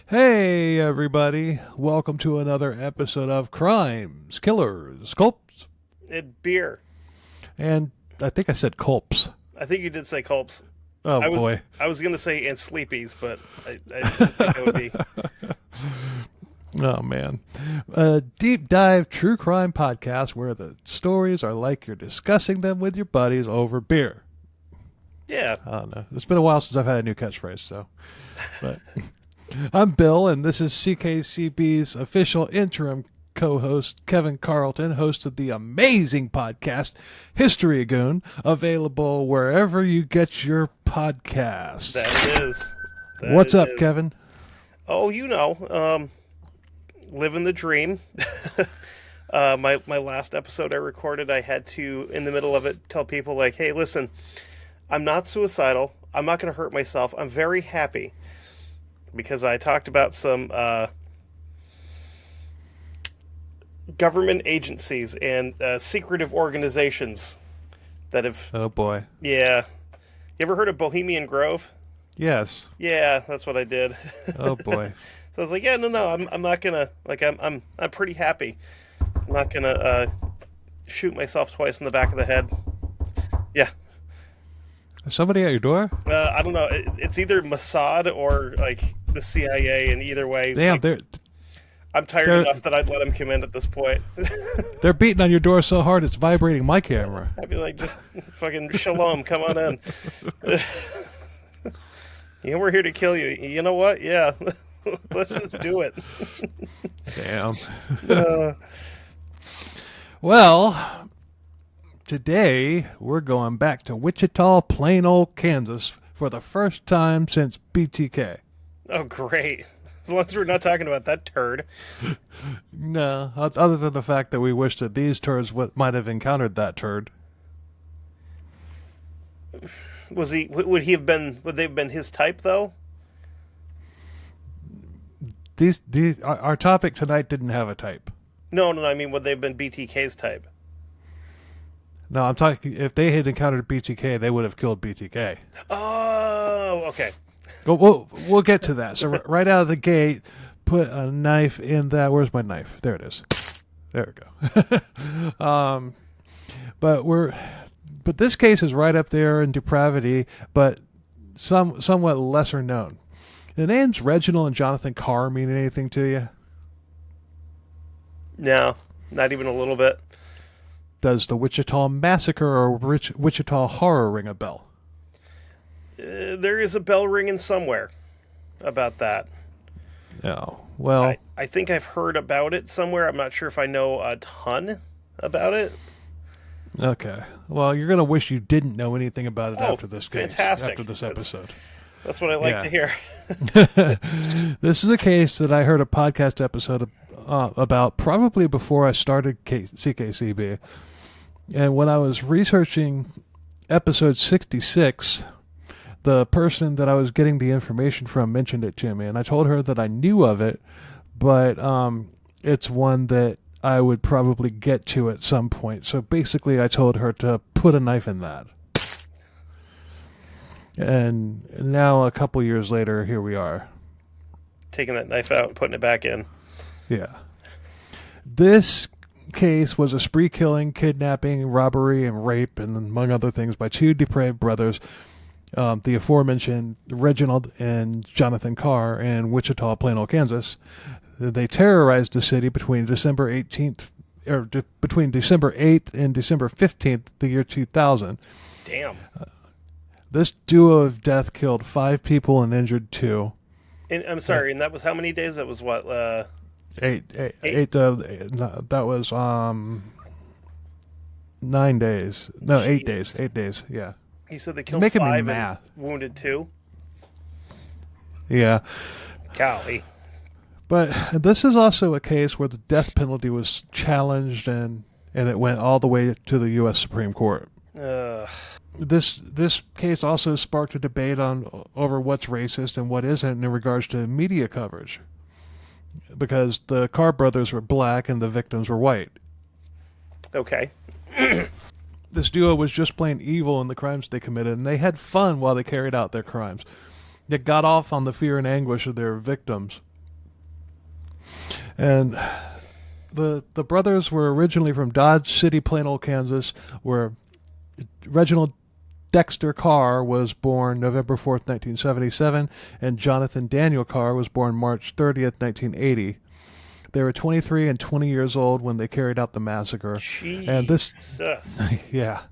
Hey, everybody. Welcome to another episode of Crimes, Killers, Culps. Beer. And I think I said culps. I think you did say culps. Oh, boy. I was going to say and sleepies, but I didn't think it would be. Oh, man. A deep dive true crime podcast where the stories are like you're discussing them with your buddies over beer. Yeah. I don't know. It's been a while since I've had a new catchphrase, so. But I'm Bill, and this is CKCB's official interim co-host, Kevin Carlton, host of the amazing podcast, History Goon, available wherever you get your podcasts. That it is. What's up, Kevin? Oh, living the dream. My last episode I recorded, I had to, in the middle of it, tell people, like, hey, listen, I'm not suicidal. I'm not going to hurt myself. I'm very happy. Because I talked about some government agencies and secretive organizations that have... Oh, boy. Yeah. You ever heard of Bohemian Grove? Yes. Yeah, that's what I did. Oh, boy. So I was like, yeah, no, I'm not gonna, like, I'm pretty happy. I'm not gonna shoot myself twice in the back of the head. Yeah. Is somebody at your door? I don't know. It's either Mossad or, like, the CIA, and either way... Damn, like, I'm tired enough that I'd let them come in at this point. They're beating on your door so hard it's vibrating my camera. I'd be like, just fucking shalom, come on in. We're here to kill you. You know what? Yeah. Let's just do it. Damn. Well, today we're going back to Wichita, plain old Kansas, for the first time since BTK. Oh, great. As long as we're not talking about that turd. No, other than the fact that we wish that these turds might have encountered that turd. Would they have been his type, though? Our topic tonight didn't have a type. No, I mean, would they have been BTK's type? No, I'm talking, if they had encountered BTK, they would have killed BTK. Oh, okay. We'll get to that. So right out of the gate, put a knife in that. Where's my knife? There it is. There we go. But this case is right up there in depravity, but somewhat lesser known. The names Reginald and Jonathan Carr mean anything to you? No, not even a little bit. Does the Wichita Massacre or Wichita Horror ring a bell? There is a bell ringing somewhere about that. Oh, well... I think I've heard about it somewhere. I'm not sure if I know a ton about it. Okay. Well, you're going to wish you didn't know anything about it after this case. Fantastic. After this episode. That's what I like to hear. This is a case that I heard a podcast episode about probably before I started CKCB. And when I was researching episode 66... the person that I was getting the information from mentioned it to me, and I told her that I knew of it, but it's one that I would probably get to at some point. So basically I told her to put a knife in that. And now a couple years later, here we are. Taking that knife out and putting it back in. Yeah. This case was a spree killing, kidnapping, robbery, and rape, and among other things, by two depraved brothers, the aforementioned Reginald and Jonathan Carr in Wichita, plain old Kansas. They terrorized the city between December 8th and December 15th, the year 2000. Damn. This duo of death killed 5 people and injured 2. And I'm sorry, and that was how many days? That was what? Eight. That was 9 days. No, 8 days. 8 days. Yeah. He said they killed 5 and wounded 2? Yeah. Golly. But this is also a case where the death penalty was challenged and it went all the way to the U.S. Supreme Court. This case also sparked a debate over what's racist and what isn't in regards to media coverage. Because the Carr brothers were black and the victims were white. Okay. This duo was just plain evil in the crimes they committed, and they had fun while they carried out their crimes. They got off on the fear and anguish of their victims. And the brothers were originally from Dodge City, Plano, Kansas, where Reginald Dexter Carr was born November 4th, 1977, and Jonathan Daniel Carr was born March 30th, 1980. They were 23 and 20 years old when they carried out the massacre. Jesus. And this, yeah,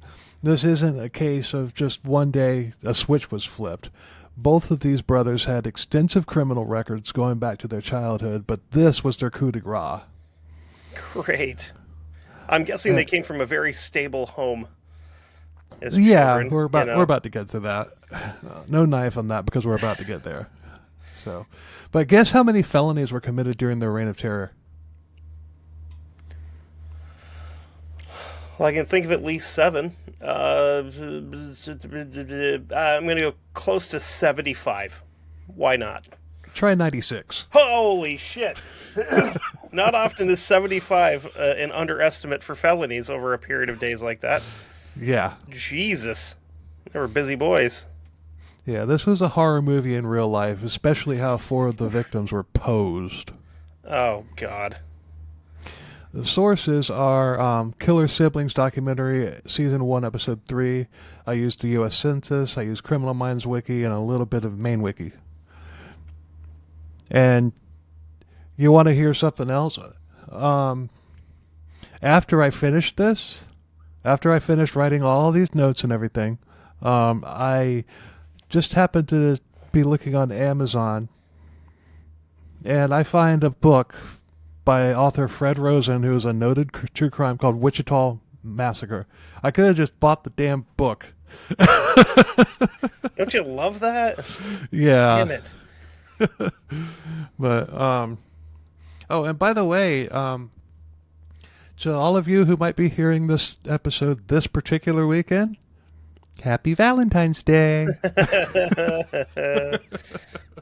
this isn't a case of just one day a switch was flipped. Both of these brothers had extensive criminal records going back to their childhood, but this was their coup de grace. Great. I'm guessing they came from a very stable home. As yeah, children, we're about to get to that. No knife on that because we're about to get there. So, but guess how many felonies were committed during their reign of terror? Well, I can think of at least 7. I'm going to go close to 75. Why not? Try 96. Holy shit. Not often is 75 an underestimate for felonies over a period of days like that. Yeah. Jesus. They were busy boys. Yeah, this was a horror movie in real life, especially how 4 of the victims were posed. Oh, God. The sources are Killer Siblings documentary, season 1, episode 3. I used the U.S. Census, I used Criminal Minds Wiki, and a little bit of Maine Wiki. And you want to hear something else? After I finished writing all these notes and everything, I just happened to be looking on Amazon, and I find a book by author Fred Rosen, who is a noted true crime, called Wichita Massacre. I could have just bought the damn book. Don't you love that? Yeah. Damn it. But, oh, and by the way, to all of you who might be hearing this episode this particular weekend, Happy Valentine's Day.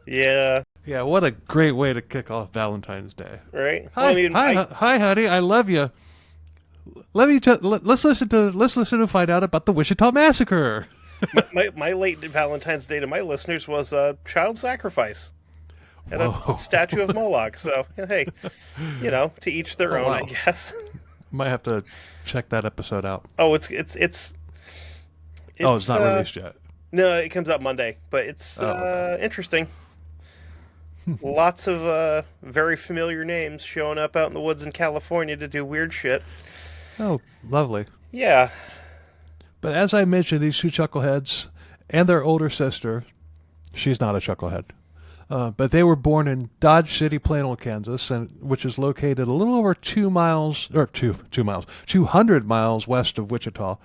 Yeah. Yeah, what a great way to kick off Valentine's Day. Right? Hi, hi, honey, I love you. Let's listen to find out about the Wichita Massacre. my late Valentine's Day to my listeners was child sacrifice and a statue of Moloch. So, hey, to each their own, I guess. Might have to check that episode out. Oh, it's not released yet. No, it comes out Monday, but it's interesting. Lots of very familiar names showing up out in the woods in California to do weird shit. Oh, lovely. Yeah. But as I mentioned, these 2 chuckleheads and their older sister, she's not a chucklehead, but they were born in Dodge City, Plano, Kansas, which is located a little over 200 miles west of Wichita.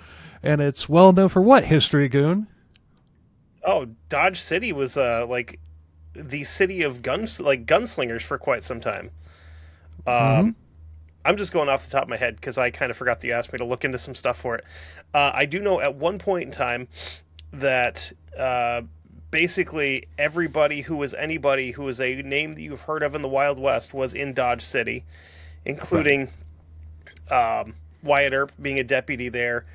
And it's well known for what, History Goon? Oh, Dodge City was like the city of gunslingers for quite some time. I'm just going off the top of my head because I kind of forgot that you asked me to look into some stuff for it. I do know at one point in time that basically everybody who was anybody who was a name that you've heard of in the Wild West was in Dodge City, including Wyatt Earp being a deputy there,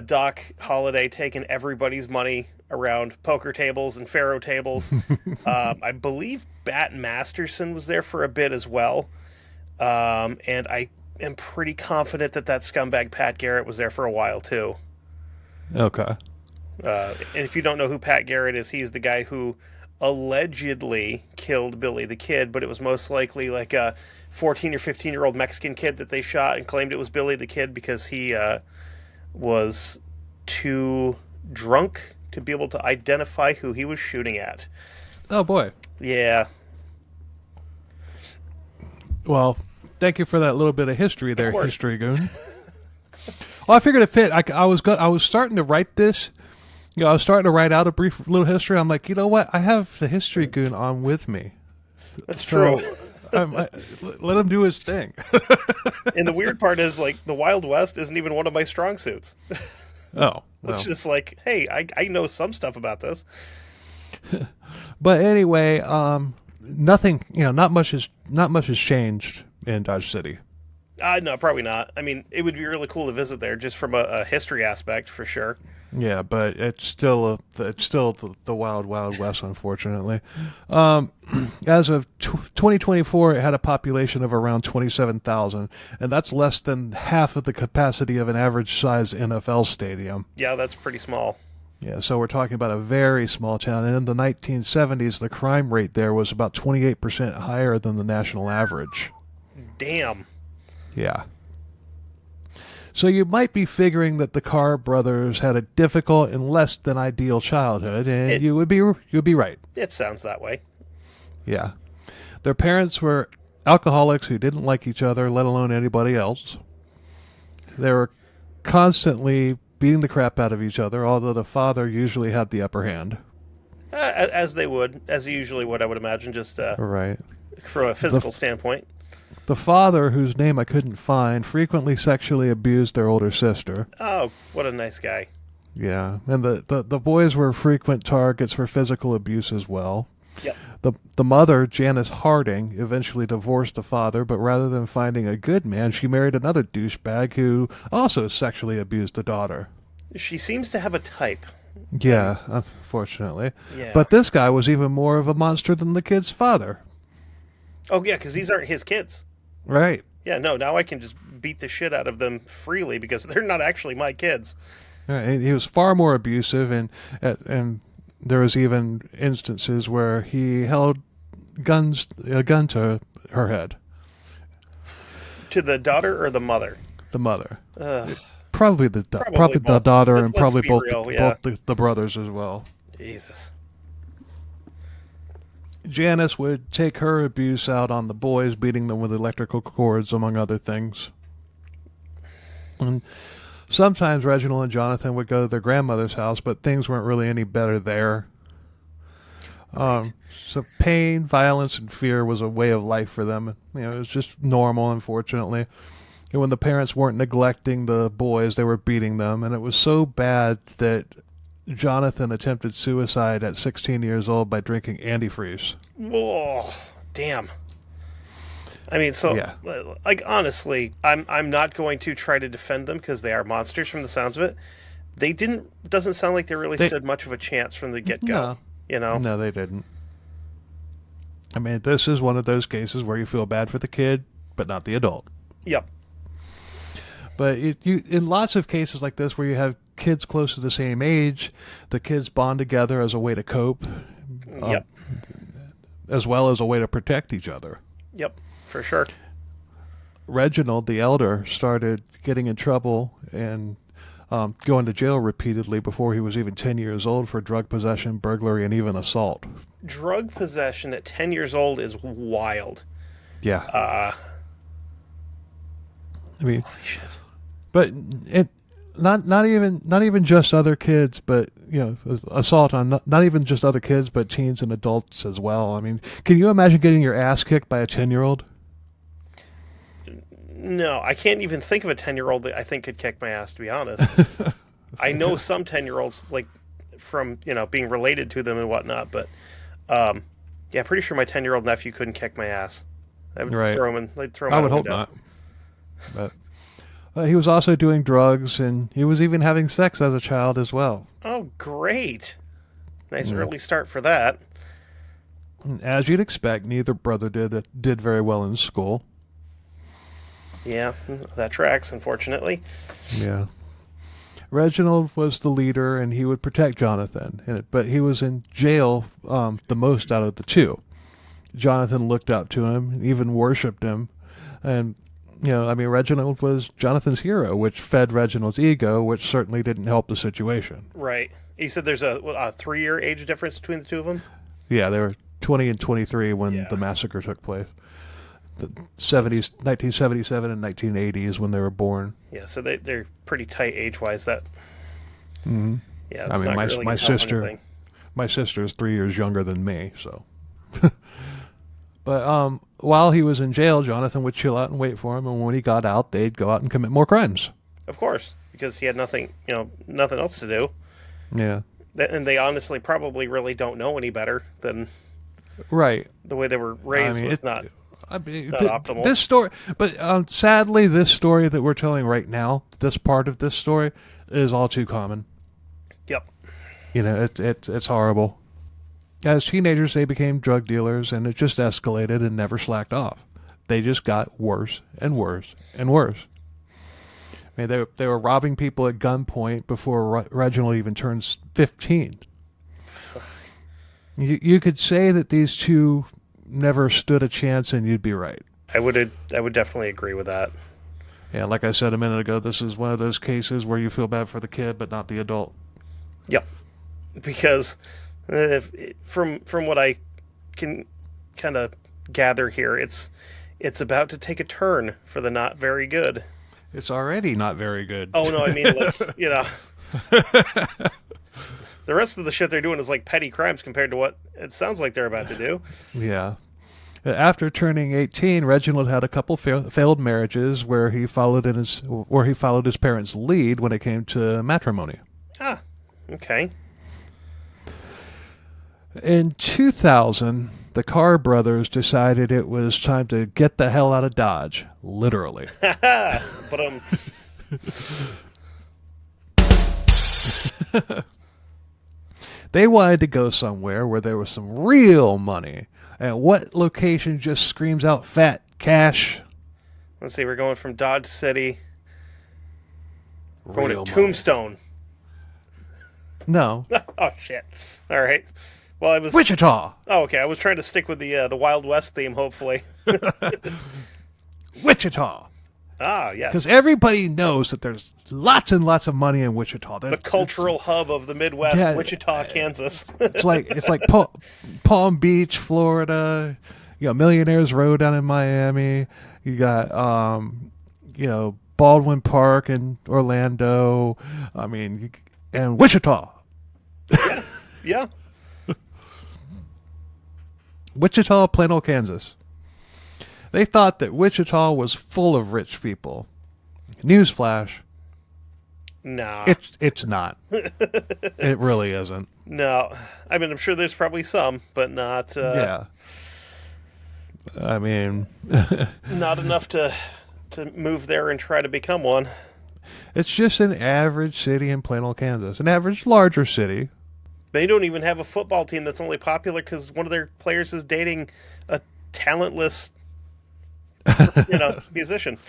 Doc Holliday taking everybody's money around poker tables and faro tables. I believe Bat Masterson was there for a bit as well. And I am pretty confident that scumbag Pat Garrett was there for a while too. Okay. And if you don't know who Pat Garrett is, he's the guy who allegedly killed Billy the Kid, but it was most likely like a 14 or 15-year-old Mexican kid that they shot and claimed it was Billy the Kid because he was too drunk to be able to identify who he was shooting at. Oh, boy. Yeah. Well, thank you for that little bit of history there, History Goon. Well, I figured it fit. I was starting to write this. I was starting to write out a brief little history. I'm like, you know what? I have the History Goon on with me. That's true. Let him do his thing. And the weird part is, like, the Wild West isn't even one of my strong suits. Oh. Well. It's just like, hey, I know some stuff about this. But anyway, nothing, not much has changed in Dodge City. No, probably not. I mean, it would be really cool to visit there just from a history aspect, for sure. Yeah, but it's still the wild, wild west, unfortunately. As of 2024, it had a population of around 27,000, and that's less than half of the capacity of an average-size NFL stadium. Yeah, that's pretty small. Yeah, so we're talking about a very small town. And in the 1970s, the crime rate there was about 28% higher than the national average. Damn. Yeah. So you might be figuring that the Carr brothers had a difficult and less than ideal childhood, and you'd be right. It sounds that way. Yeah. Their parents were alcoholics who didn't like each other, let alone anybody else. They were constantly beating the crap out of each other, although the father usually had the upper hand. As they usually would, I would imagine, just right. from a physical standpoint. The father, whose name I couldn't find, frequently sexually abused their older sister. Oh, what a nice guy. Yeah, and the boys were frequent targets for physical abuse as well. Yep. The mother, Janice Harding, eventually divorced the father, but rather than finding a good man, she married another douchebag who also sexually abused the daughter. She seems to have a type. Yeah, unfortunately. Yeah. But this guy was even more of a monster than the kid's father. Oh, yeah, because these aren't his kids. Right. Yeah, no, now I can just beat the shit out of them freely because they're not actually my kids. Right, he was far more abusive, and there was even instances where he held a gun to her head. To the daughter or the mother? The mother. Ugh. Probably the daughter, and probably both the brothers as well. Jesus. Janice would take her abuse out on the boys, beating them with electrical cords, among other things. And sometimes Reginald and Jonathan would go to their grandmother's house, but things weren't really any better there. Right. So pain, violence, and fear was a way of life for them. You know, it was just normal, unfortunately. And when the parents weren't neglecting the boys, they were beating them. And it was so bad that Jonathan attempted suicide at 16 years old by drinking antifreeze. Oh, damn. I mean, so, yeah. Like, honestly, I'm not going to try to defend them because they are monsters from the sounds of it. Doesn't sound like they really stood much of a chance from the get-go. No. You know? No, they didn't. I mean, this is one of those cases where you feel bad for the kid, but not the adult. Yep. But in lots of cases like this where you have kids close to the same age, the kids bond together as a way to cope. Yep. As well as a way to protect each other. Yep, for sure. Reginald, the elder, started getting in trouble and going to jail repeatedly before he was even 10 years old for drug possession, burglary, and even assault. Drug possession at 10 years old is wild. Yeah. I mean, holy shit. But it not even just other kids, but assault on not even just other kids, but teens and adults as well. I mean, can you imagine getting your ass kicked by a 10-year-old? No, I can't even think of a 10-year-old that I think could kick my ass, to be honest. I know some 10-year-olds, like, from, being related to them and whatnot, but, yeah, pretty sure my 10-year-old nephew couldn't kick my ass. I would throw him in. I would hope not. But he was also doing drugs, and he was even having sex as a child as well. Oh, great. Nice early start for that. As you'd expect, neither brother did very well in school. Yeah, that tracks, unfortunately. Yeah. Reginald was the leader, and he would protect Jonathan, but he was in jail the most out of the two. Jonathan looked up to him, and even worshipped him, and Reginald was Jonathan's hero, which fed Reginald's ego, which certainly didn't help the situation. Right. You said there's a 3-year age difference between the two of them? Yeah, they were 20 and 23 when the massacre took place. The 70s, 1977 and 1980 is when they were born. Yeah, so they're pretty tight age-wise. That. Mm-hmm. Yeah, that's not really my sister is 3 years younger than me, so. But while he was in jail, Jonathan would chill out and wait for him, and when he got out, they'd go out and commit more crimes. Of course, because he had nothing else to do. Yeah. And they honestly probably really don't know any better than the way they were raised was not optimal. This story, but sadly, this story that we're telling right now, this part of this story, is all too common. Yep. It's horrible. As teenagers, they became drug dealers, and it just escalated and never slacked off. They just got worse and worse and worse. I mean, they were robbing people at gunpoint before Reginald even turns 15. You could say that these two never stood a chance, and you'd be right. I would definitely agree with that. Yeah, like I said a minute ago, this is one of those cases where you feel bad for the kid, but not the adult. Yep. Because from what I can kind of gather here, it's about to take a turn for the not very good. It's already not very good. Oh no, I mean, like, the rest of the shit they're doing is like petty crimes compared to what it sounds like they're about to do. Yeah. After turning 18, Reginald had a couple failed marriages where he followed his parents' lead when it came to matrimony. Ah, okay. In 2000, the Carr brothers decided it was time to get the hell out of Dodge, literally. But They wanted to go somewhere where there was some real money. And what location just screams out fat cash? Let's see, we're going from Dodge City. Going Real to money. Tombstone. No. Oh, shit. All right. Well, I was... Wichita! Oh, okay. I was trying to stick with the Wild West theme, hopefully. Wichita! Ah, yes. Because everybody knows that there's lots and lots of money in Wichita. The cultural hub of the Midwest, Yeah, Wichita, Kansas. It's like Palm Beach, Florida. You got Millionaires Row down in Miami. You got Baldwin Park in Orlando. I mean, and Wichita. Yeah. Wichita, Plano, Kansas. They thought that Wichita was full of rich people. Newsflash. Nah. It's not. It really isn't. No. I mean, I'm sure there's probably some, but not... Yeah. I mean... not enough to move there and try to become one. It's just an average city in Plano, Kansas. An average larger city. They don't even have a football team that's only popular because one of their players is dating a talentless, musician.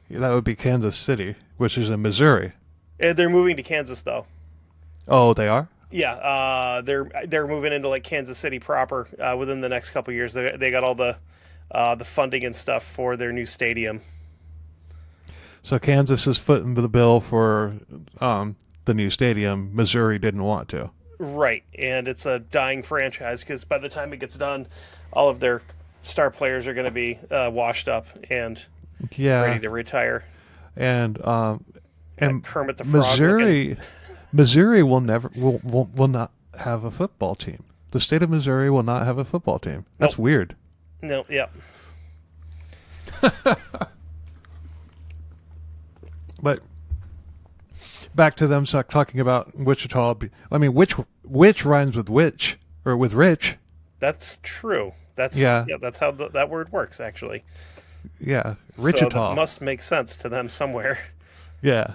Yeah, that would be Kansas City, which is in Missouri. They're moving to Kansas, though. Oh, they are? Yeah, they're moving into like Kansas City proper within the next couple of years. They got all the funding and stuff for their new stadium. So Kansas is footing the bill for the new stadium. Missouri didn't want to. Right, and it's a dying franchise because by the time it gets done, all of their star players are going to be washed up and ready to retire. And Kermit the Frog. Missouri will not have a football team. The state of Missouri will not have a football team. That's weird. No, yeah. But back to them talking about Wichita. I mean, which rhymes with which or with rich? That's true. That's how that word works, actually. Yeah, Wichita. So that must make sense to them somewhere. Yeah,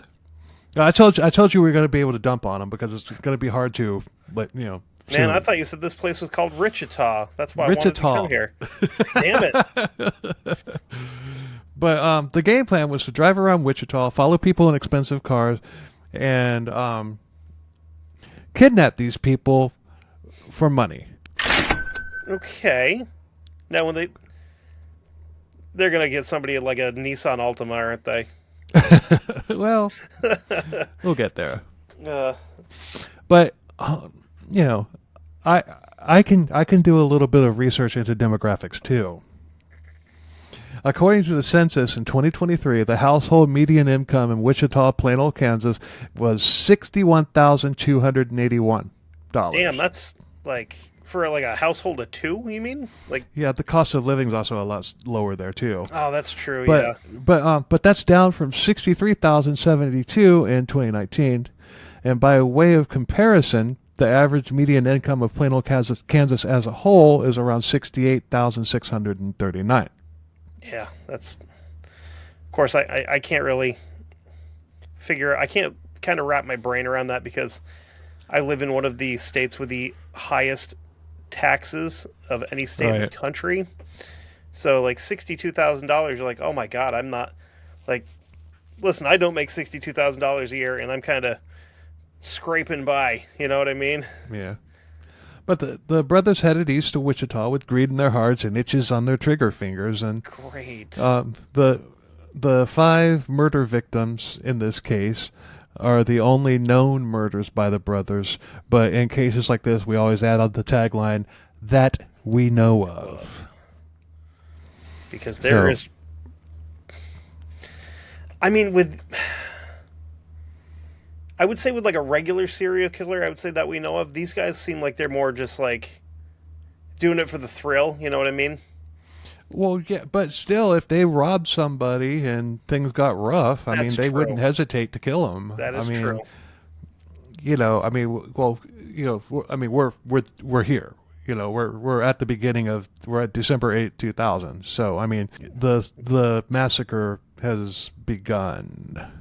I told you we were going to be able to dump on them because it's going to be hard to Man, I thought you said this place was called Wichita. That's why I wanted to come here. Damn it. But the game plan was to drive around Wichita, follow people in expensive cars, and kidnap these people for money. Okay. Now, when they're going to get somebody like a Nissan Altima, aren't they? Well, we'll get there. But I can do a little bit of research into demographics too. According to the census in 2023, the household median income in Wichita, Plano, Kansas was $61,281. Damn, that's like for like a household of two. You mean like? Yeah, the cost of living is also a lot lower there too. Oh, that's true. But that's down from $63,072 in 2019, and by way of comparison, the average median income of Plano, Kansas as a whole is around $68,639. Yeah, that's. Of course, I can't really figure. I can't kind of wrap my brain around that because I live in one of the states with the highest taxes of any state in the country. So like $62,000, you're like, oh my God, I'm not like, listen, I don't make $62,000 a year and I'm kind of scraping by. You know what I mean? Yeah. But the brothers headed east to Wichita with greed in their hearts and itches on their trigger fingers. And great. The 5 murder victims in this case are the only known murders by the brothers. But in cases like this, we always add on the tagline, that we know of. Because there is... I mean, I would say with like a regular serial killer, I would say that we know of, these guys seem like they're more just like doing it for the thrill, you know what I mean? Well, yeah, but still, if they robbed somebody and things got rough, I mean, they wouldn't hesitate to kill them. That is true. You know, I mean, well, you know, I mean, we're here. You know, we're at the beginning of, we're at December 8th, 2000. So, I mean, the massacre has begun.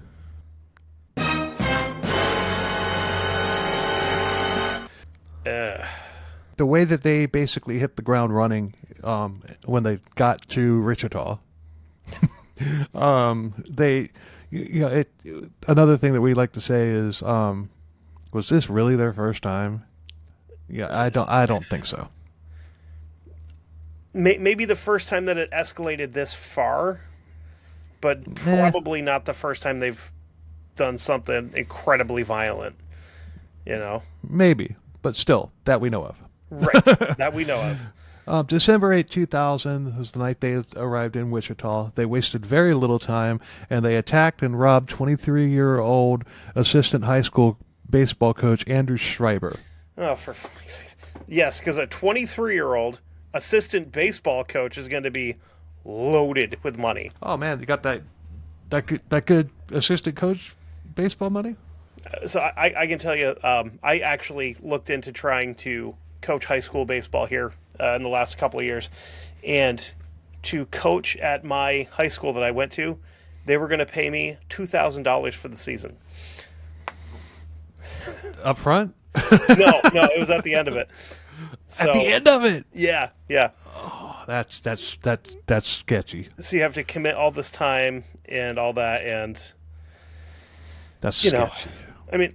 The way that they basically hit the ground running when they got to Wichita, another thing that we like to say is, was this really their first time? Yeah, I don't think so. Maybe the first time that it escalated this far, but probably not the first time they've done something incredibly violent. You know, maybe, but still, that we know of. Right, that we know of. December 8, 2000 was the night they arrived in Wichita. They wasted very little time, and they attacked and robbed 23-year-old assistant high school baseball coach Andrew Schreiber. Oh, for fuck's sake. Yes, because a 23-year-old assistant baseball coach is going to be loaded with money. Oh, man, you got that good assistant coach baseball money? So I can tell you, I actually looked into trying to coach high school baseball here in the last couple of years. And to coach at my high school that I went to, they were going to pay me $2,000 for the season. Up front? No, it was at the end of it. So, at the end of it? Yeah. Oh, that's sketchy. So you have to commit all this time and all that, and that's sketchy. I mean,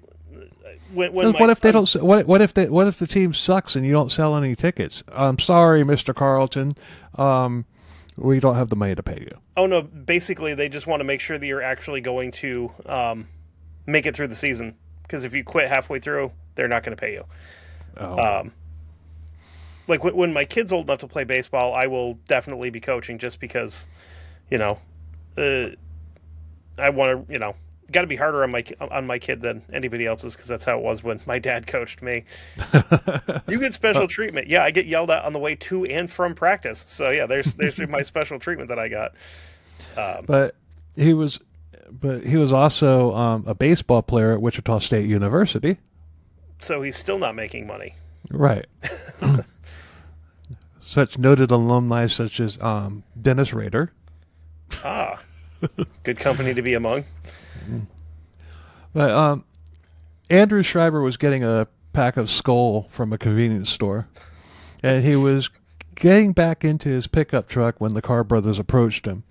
when what if they don't? What if the team sucks and you don't sell any tickets? I'm sorry, Mr. Carlton. We don't have the money to pay you. Oh no! Basically, they just want to make sure that you're actually going to make it through the season. Because if you quit halfway through, they're not going to pay you. Oh. Like when my kid's old enough to play baseball, I will definitely be coaching just because, you know, I want to, you know, got to be harder on my kid than anybody else's because that's how it was when my dad coached me. You get special treatment. Yeah, I get yelled at on the way to and from practice. So yeah, there's my special treatment that I got. But he was also a baseball player at Wichita State University. So he's still not making money. Right. Such noted alumni such as Dennis Rader. Ah, good company to be among. But Andrew Schreiber was getting a pack of Skull from a convenience store, and he was getting back into his pickup truck when the Carr brothers approached him.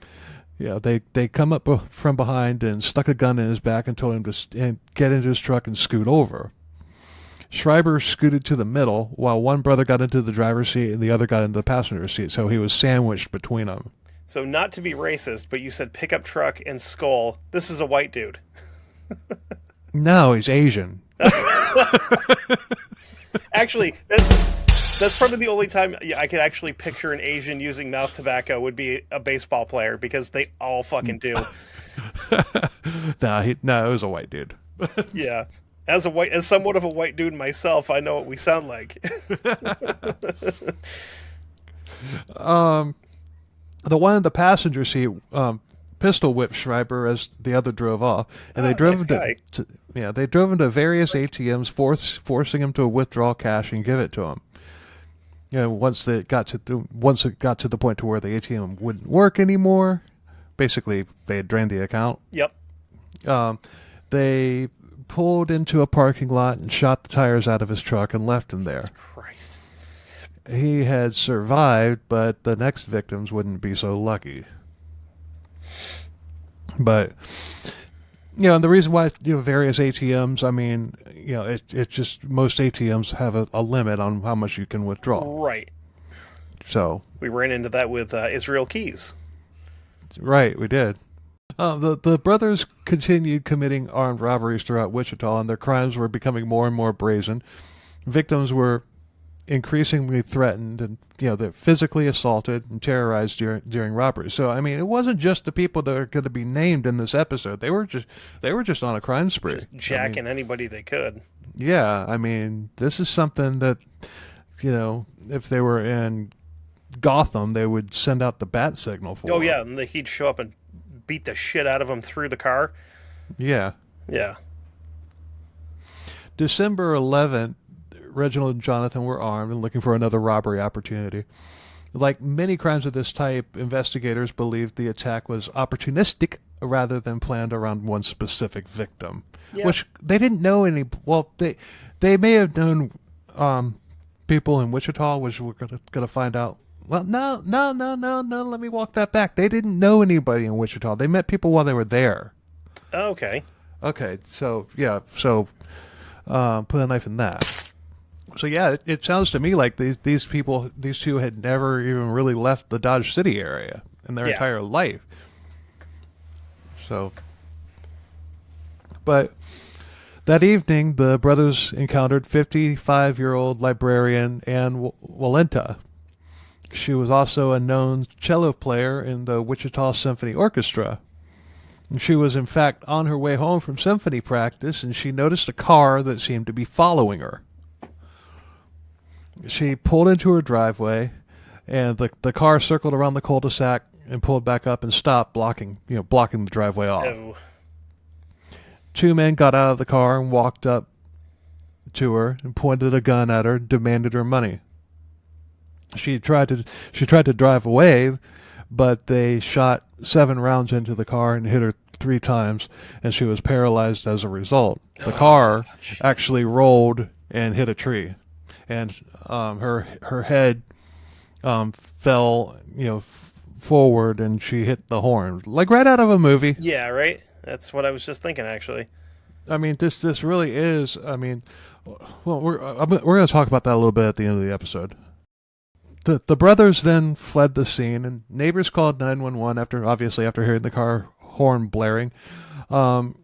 Yeah, they come up from behind and stuck a gun in his back and told him to get into his truck and scoot over. Schreiber scooted to the middle while one brother got into the driver's seat and the other got into the passenger seat, so he was sandwiched between them. So not to be racist, but you said pickup truck and Skull. This is a white dude. No, he's Asian. Actually, that's probably the only time I could actually picture an Asian using mouth tobacco would be a baseball player because they all fucking do. No, it was a white dude. Yeah. As somewhat of a white dude myself, I know what we sound like. The one in the passenger seat pistol whipped Schreiber as the other drove off, and they drove him they drove him to various ATMs, forcing him to withdraw cash and give it to him. You know, once it got to the point to where the ATM wouldn't work anymore, basically they had drained the account. Yep. They pulled into a parking lot and shot the tires out of his truck and left him there. Christ. He had survived, but the next victims wouldn't be so lucky. But, and the reason why, various ATMs, I mean, it's just most ATMs have a limit on how much you can withdraw. Right. So. We ran into that with Israel Keys. Right, we did. The brothers continued committing armed robberies throughout Wichita, and their crimes were becoming more and more brazen. Victims were increasingly threatened, and they're physically assaulted and terrorized during robberies. So I mean, it wasn't just the people that are going to be named in this episode. They were just on a crime spree, just jacking anybody they could. Yeah, I mean, this is something that if they were in Gotham, they would send out the bat signal for. Oh yeah, and he'd show up and beat the shit out of him through the car. Yeah. December 11th. Reginald and Jonathan were armed and looking for another robbery opportunity. Like many crimes of this type, investigators believed the attack was opportunistic rather than planned around one specific victim. Yeah. Which they didn't know any. Well, they may have known people in Wichita, which we're gonna find out. Well, no. Let me walk that back. They didn't know anybody in Wichita. They met people while they were there. Okay. So yeah. So put a knife in that. So yeah, it sounds to me like these two had never even really left the Dodge City area in their entire life. So, but that evening, the brothers encountered 55-year-old librarian Ann Walenta. She was also a known cello player in the Wichita Symphony Orchestra. And she was, in fact, on her way home from symphony practice, and she noticed a car that seemed to be following her. She pulled into her driveway, and the car circled around the cul-de-sac and pulled back up and stopped, blocking the driveway off. Oh. Two men got out of the car and walked up to her and pointed a gun at her, demanded her money. She tried to drive away, but they shot 7 rounds into the car and hit her 3 times, and she was paralyzed as a result. The car actually rolled and hit a tree. And her head fell, forward, and she hit the horn, like right out of a movie. Yeah, right. That's what I was just thinking, actually. I mean, this really is. I mean, well, we're going to talk about that a little bit at the end of the episode. The brothers then fled the scene, and neighbors called 911 after hearing the car horn blaring, and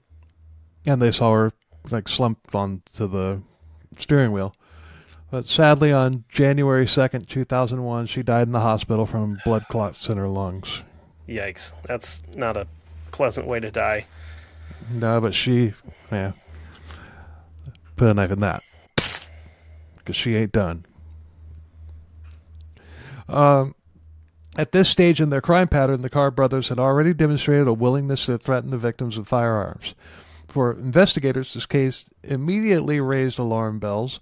they saw her like slumped onto the steering wheel. But sadly, on January 2nd, 2001, she died in the hospital from blood clots in her lungs. Yikes. That's not a pleasant way to die. No, but put a knife in that. Because she ain't done. At this stage in their crime pattern, the Carr brothers had already demonstrated a willingness to threaten the victims with firearms. For investigators, this case immediately raised alarm bells.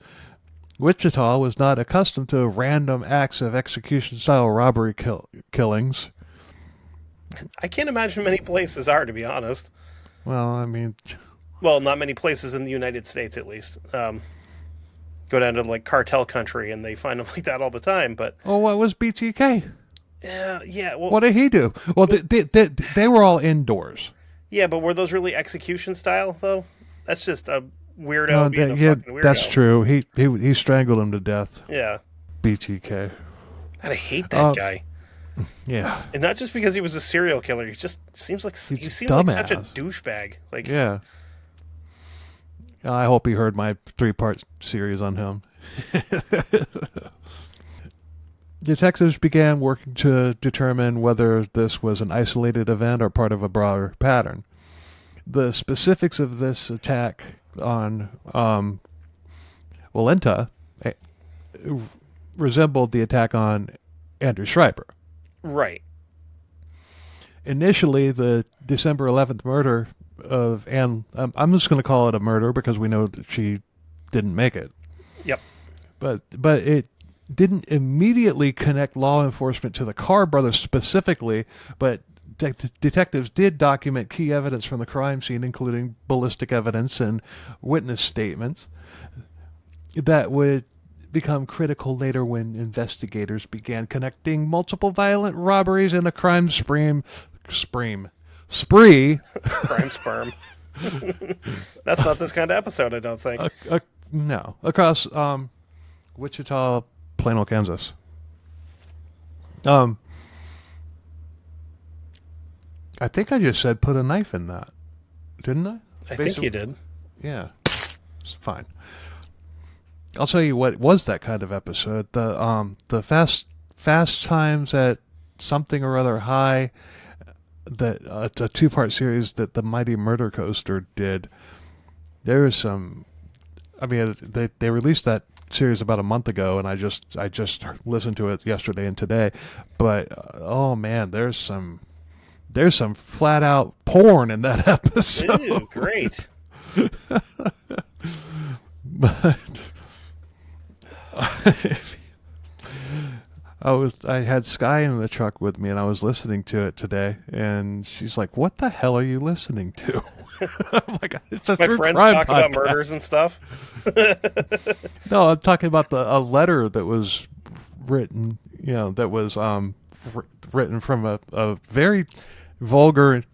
Wichita was not accustomed to random acts of execution-style robbery killings. I can't imagine many places are, to be honest. Well, I mean... Well, not many places in the United States, at least. Go down to, like, cartel country, and they find them like that all the time, but... Oh, what was BTK? Yeah, well... What did he do? Well, they were all indoors. Yeah, but were those really execution-style, though? That's just a... weirdo being a fucking weirdo. That's true. He strangled him to death. Yeah. BTK. I hate that guy. Yeah. And not just because he was a serial killer. He just seems like like such a douchebag. Like, yeah. I hope he heard my 3-part series on him. Detectives began working to determine whether this was an isolated event or part of a broader pattern. The specifics of this attack on Walenta resembled the attack on Andrew Schreiber. Right. Initially, the December 11th murder of Anne, I'm just going to call it a murder because we know that she didn't make it. Yep. But it didn't immediately connect law enforcement to the Carr brothers specifically, but detectives did document key evidence from the crime scene, including ballistic evidence and witness statements, that would become critical later when investigators began connecting multiple violent robberies and a crime spree. Crime sperm. That's not this kind of episode, I don't think. No, across Wichita, Plano, Kansas. I think I just said put a knife in that, didn't I? I think you did. Yeah, it's fine. I'll tell you what was that kind of episode. The Fast Times at Something or Other High. That it's a 2-part series that the Mighty Murder Coaster did. There was some. I mean, they released that series about a month ago, and I just listened to it yesterday and today. But oh man, there's some flat out porn in that episode. Ew, great. But I had Sky in the truck with me, and I was listening to it today, and she's like, "What the hell are you listening to?" I'm like, "It's a My true friends crime talk podcast." about murders and stuff. No, I'm talking about a letter that was written, that was written from a very vulgarly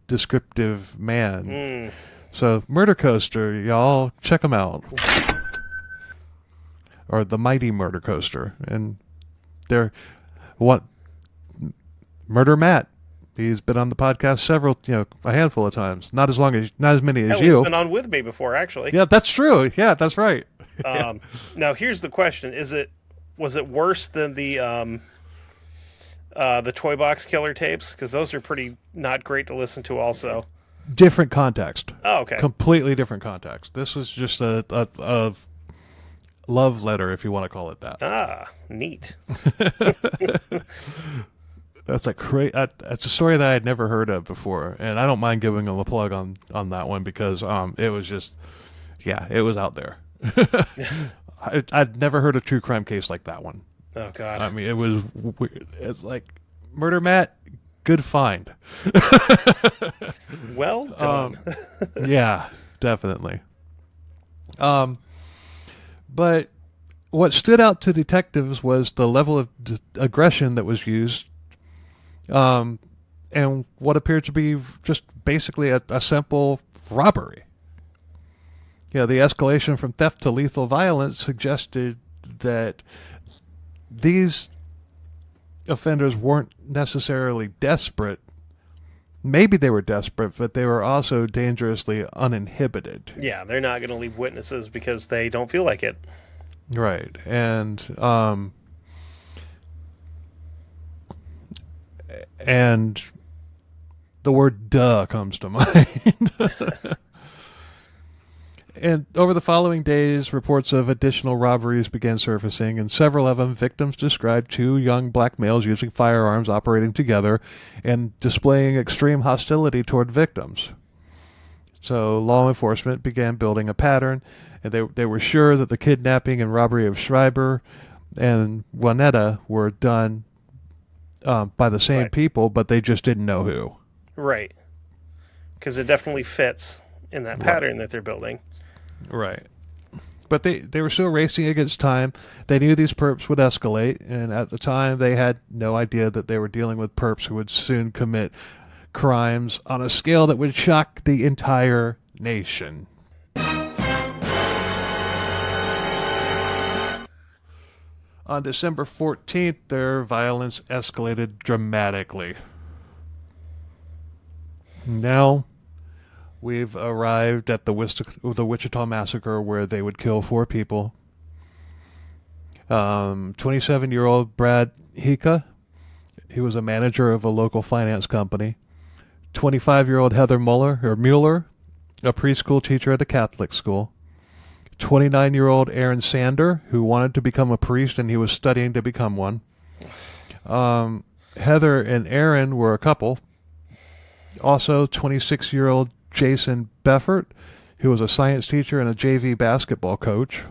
descriptive man. So, Murder Coaster, y'all, check them out. Or the Mighty Murder Coaster. And they're Murder Matt. He's been on the podcast a handful of times. Not as many as you. He's been on with me before, actually. Yeah, that's true. Yeah, that's right. Now, here's the question: was it worse than the Toy Box Killer tapes? Because those are pretty not great to listen to. Also, different context. Oh, okay. Completely different context. This was just a love letter, if you want to call it that. Ah, neat. That's that's a story that I had never heard of before, and I don't mind giving them a plug on that one because it was just, it was out there. I'd never heard a true crime case like that one. Oh God! I mean, it was weird. It's like Murder Matt, good find. Well done. Yeah, definitely. But what stood out to detectives was the level of aggression that was used, and what appeared to be just basically a simple robbery. The escalation from theft to lethal violence suggested that these offenders weren't necessarily desperate. Maybe they were desperate, but they were also dangerously uninhibited. Yeah, they're not going to leave witnesses because they don't feel like it. Right. And the word duh comes to mind. And over the following days, reports of additional robberies began surfacing, and several of them, victims described 2 young black males using firearms, operating together, and displaying extreme hostility toward victims. So law enforcement began building a pattern, and they were sure that the kidnapping and robbery of Schreiber and Juanetta were done by the same people, but they just didn't know who. Right. Because it definitely fits in that pattern that they're building. Right. But they were still racing against time. They knew these perps would escalate, and at the time they had no idea that they were dealing with perps who would soon commit crimes on a scale that would shock the entire nation. On December 14th, their violence escalated dramatically. Now, we've arrived at the Wichita Massacre, where they would kill 4 people. 27-year-old Brad Hika, he was a manager of a local finance company. 25-year-old Heather Mueller, a preschool teacher at a Catholic school. 29-year-old Aaron Sander, who wanted to become a priest and he was studying to become one. Heather and Aaron were a couple. Also, 26-year-old Jason Beffert, who was a science teacher and a JV basketball coach.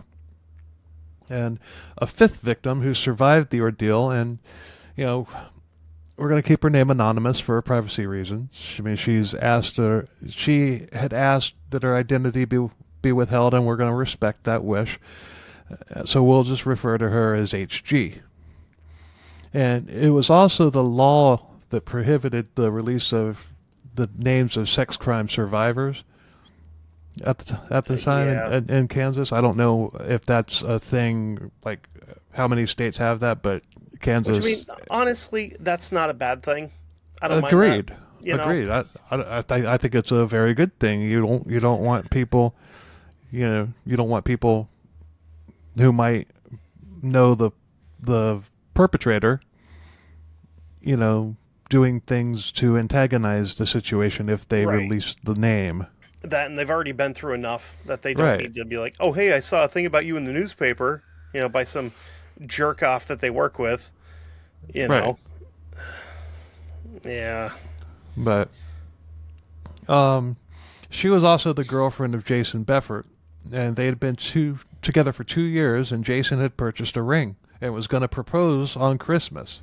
And a 5th victim who survived the ordeal and, we're going to keep her name anonymous for privacy reasons. I mean, she had asked that her identity be withheld, and we're going to respect that wish. So we'll just refer to her as HG. And it was also the law that prohibited the release of the names of sex crime survivors at the time in Kansas. I don't know if that's a thing, like how many states have that, but Kansas. Which, I mean, honestly, that's not a bad thing. I don't Agreed. mind that, Agreed. I think it's a very good thing. You don't want people, you don't want people who might know the perpetrator, doing things to antagonize the situation if they release the name. That, and they've already been through enough that they don't need to be like, oh, hey, I saw a thing about you in the newspaper, by some jerk off that they work with, Right. Yeah. But she was also the girlfriend of Jason Beffert, and they had been together for 2 years, and Jason had purchased a ring and was going to propose on Christmas.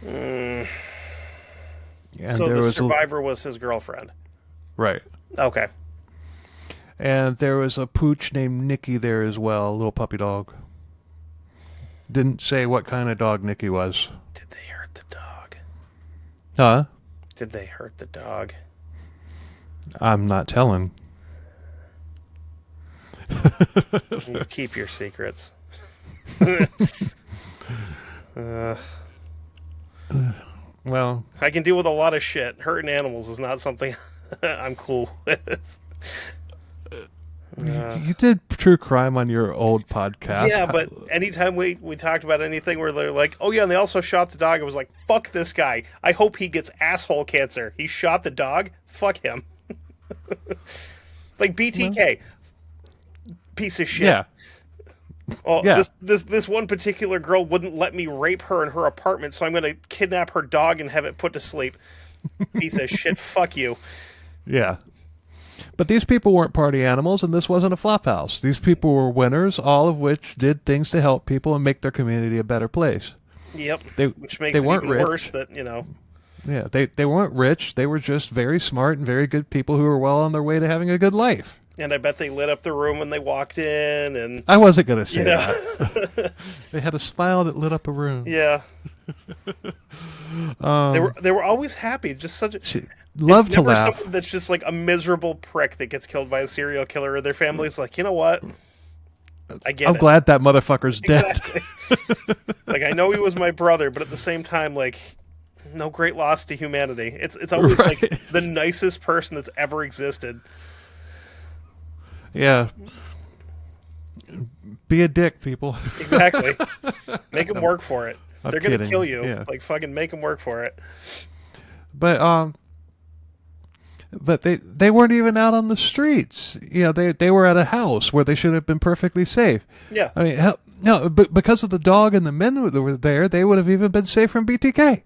And so the survivor was his girlfriend. Right. Okay. And there was a pooch named Nikki there as well, a little puppy dog. Didn't say what kind of dog Nikki was. Did they hurt the dog? Huh? Did they hurt the dog? I'm not telling. You keep your secrets. Well, I can deal with a lot of shit. Hurting animals is not something I'm cool with. you did true crime on your old podcast. Yeah, but anytime we talked about anything where they're like, oh yeah, and they also shot the dog, I was like, fuck this guy. I hope he gets asshole cancer. He shot the dog? Fuck him. Like BTK. Piece of shit. Yeah. Well, yeah. This one particular girl wouldn't let me rape her in her apartment, so I'm going to kidnap her dog and have it put to sleep. Piece of shit. Fuck you. Yeah. But these people weren't party animals, and this wasn't a flop house. These people were winners, all of which did things to help people and make their community a better place. Yep. Which makes they it weren't even rich. worse that, Yeah, they weren't rich. They were just very smart and very good people who were well on their way to having a good life. And I bet they lit up the room when they walked in. And I wasn't going to say that. They had a smile that lit up a room. Yeah. They were always happy. Just such a... Love to laugh. Someone that's just like a miserable prick that gets killed by a serial killer, or their family's like, you know what? I get it. I'm glad that motherfucker's dead. Like, I know he was my brother, but at the same time, like, no great loss to humanity. It's always like the nicest person that's ever existed. Yeah. Be a dick, people. Exactly. Make them work for it. They're going to kill you. Yeah. Like, fucking make them work for it. But they weren't even out on the streets. They were at a house where they should have been perfectly safe. Yeah. I mean, no, but because of the dog and the men that were there, they would have even been safe from BTK.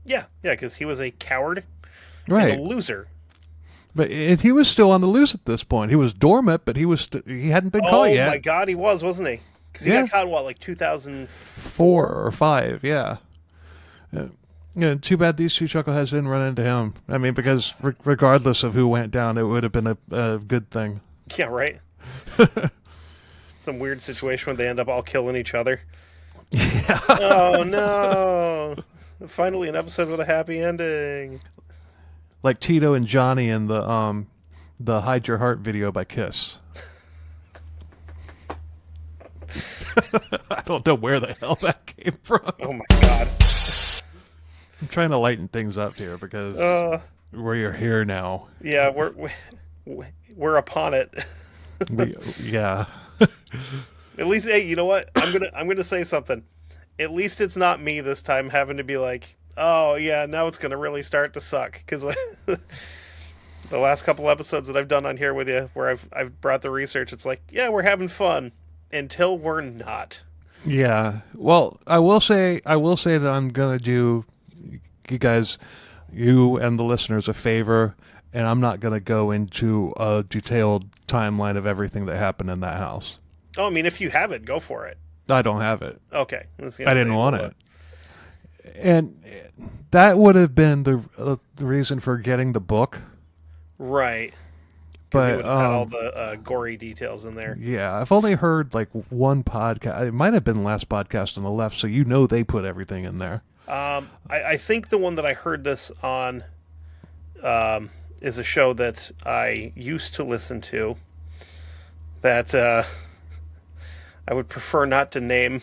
Yeah, because he was a coward and a loser. But he was still on the loose at this point. He was dormant, but he hadn't been caught yet. Oh my God, he was, wasn't he? Because he got caught in what, like 2004 or 5? Yeah. Too bad these two chuckleheads didn't run into him. I mean, because regardless of who went down, it would have been a good thing. Yeah, right. Some weird situation where they end up all killing each other. Yeah. Oh no! Finally, an episode with a happy ending. Like Tito and Johnny in the "Hide Your Heart" video by Kiss. I don't know where the hell that came from. Oh my God! I'm trying to lighten things up here because we're here now. Yeah, we're upon it. Yeah. At least, hey, you know what? I'm gonna say something. At least it's not me this time having to be like, oh yeah, now it's gonna really start to suck, because the last couple episodes that I've done on here with you, where I've brought the research, it's like, yeah, we're having fun until we're not. Yeah. Well, I will say that I'm gonna do you and the listeners a favor, and I'm not gonna go into a detailed timeline of everything that happened in that house. Oh, I mean, if you have it, go for it. I don't have it. Okay. I didn't want it. And that would have been the reason for getting the book. Right. Because it would have had all the gory details in there. Yeah, I've only heard like one podcast. It might have been the last podcast on the left, so they put everything in there. I think the one that I heard this on is a show that I used to listen to that I would prefer not to name.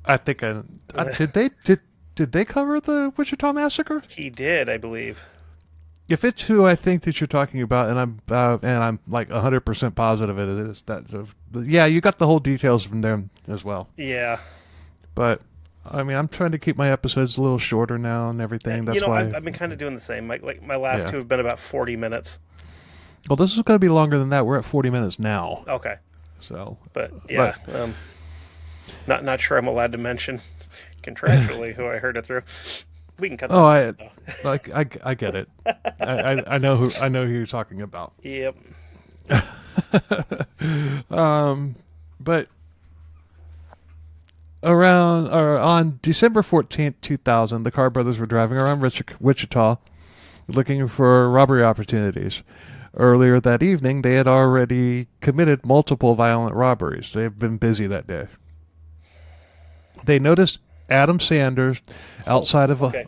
I think did they cover the Wichita Massacre? He did, I believe. If it's who I think that you're talking about, and I'm like 100% positive it is that. Yeah, you got the whole details from them as well. Yeah, but I mean, I'm trying to keep my episodes a little shorter now and everything. That's why I've been kind of doing the same. My last two have been about 40 minutes. Well, this is going to be longer than that. We're at 40 minutes now. Okay. So, but yeah, not sure I'm allowed to mention contractually who I heard it through. We can cut. Oh, I get it. I know who you're talking about. Yep. But on December 14th, 2000, the Carr brothers were driving around Wichita looking for robbery opportunities. Earlier that evening, they had already committed multiple violent robberies. They've been busy that day. They noticed Adam Sanders outside of a... Okay.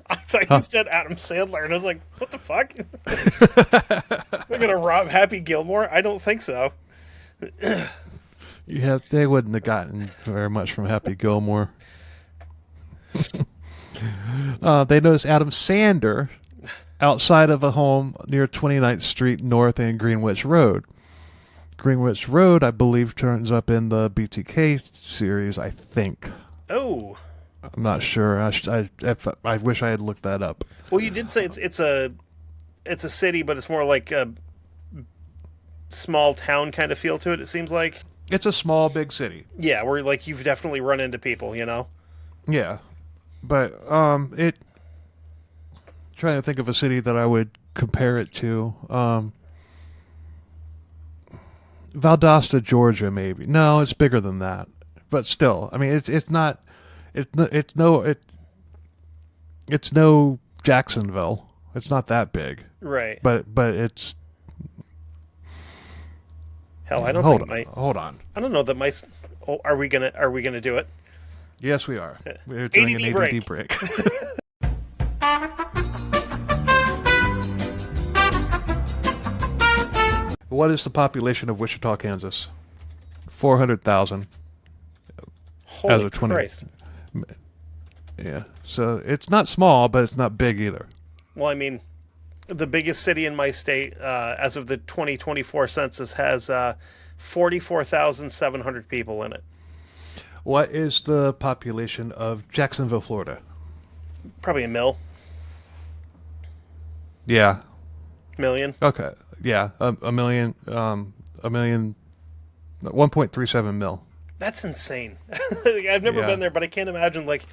I thought you said Adam Sandler, and I was like, what the fuck? They're going to rob Happy Gilmore? I don't think so. They wouldn't have gotten very much from Happy Gilmore. They noticed Adam Sanders outside of a home near 29th Street North and Greenwich Road. Greenwich Road, I believe, turns up in the BTK series, I think. Oh. I'm not sure. I wish I had looked that up. Well, you did say it's a city, but it's more like a small town kind of feel to it, it seems like. It's a small, big city. Yeah, where like you've definitely run into people, you know? Yeah. But trying to think of a city that I would compare it to. Valdosta, Georgia, maybe. No, it's bigger than that. But still, I mean, it's no Jacksonville. It's not that big. Right. But it's... Hell, I don't hold think on, my... Hold on. I don't know that my... Oh, are we gonna do it? Yes, we are. We're doing an ADD break. What is the population of Wichita, Kansas? 400,000. Holy Christ. Yeah, so it's not small, but it's not big either. Well, I mean, the biggest city in my state, as of the 2024 census, has 44,700 people in it. What is the population of Jacksonville, Florida? Probably a mil. Yeah. Million? Okay. Yeah, a million, 1.37 mil. That's insane. I've never been there, but I can't imagine, like,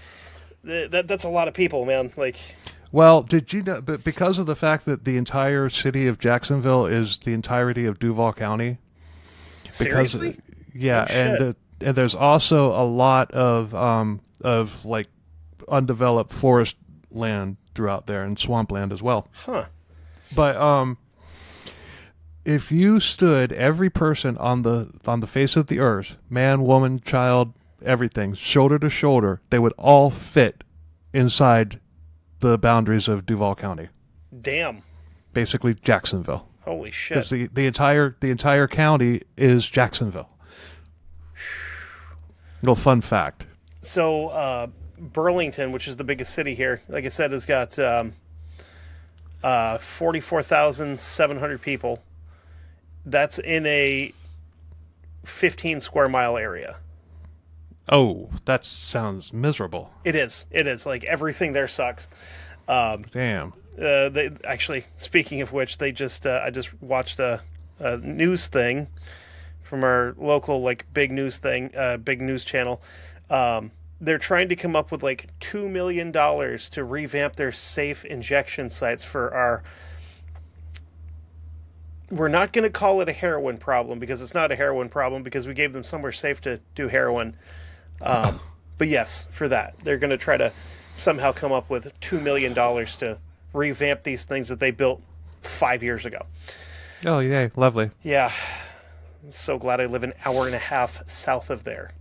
that's a lot of people, man. Like, well, did you know, but because of the fact that the entire city of Jacksonville is the entirety of Duval County? Seriously? Yeah, Oh, and there's also a lot of like undeveloped forest land throughout there and swampland as well. Huh. But if you stood every person on the face of the earth, man, woman, child, everything, shoulder to shoulder, they would all fit inside the boundaries of Duval County. Damn. Basically Jacksonville. Holy shit. Because the entire county is Jacksonville. Little fun fact. So Burlington, which is the biggest city here, like I said, has got 44,700 people. That's in a 15 square mile area. Oh, that sounds miserable. It is. Like, everything there sucks. Damn. They actually, speaking of which, they just I just watched a news thing from our local, like, big news channel. They're trying to come up with like $2 million to revamp their safe injection sites for our... We're not going to call it a heroin problem, because it's not a heroin problem, because we gave them somewhere safe to do heroin. But yes, for that, they're going to try to somehow come up with $2 million to revamp these things that they built 5 years ago. Oh, yay. Lovely. Yeah. I'm so glad I live an hour and a half south of there.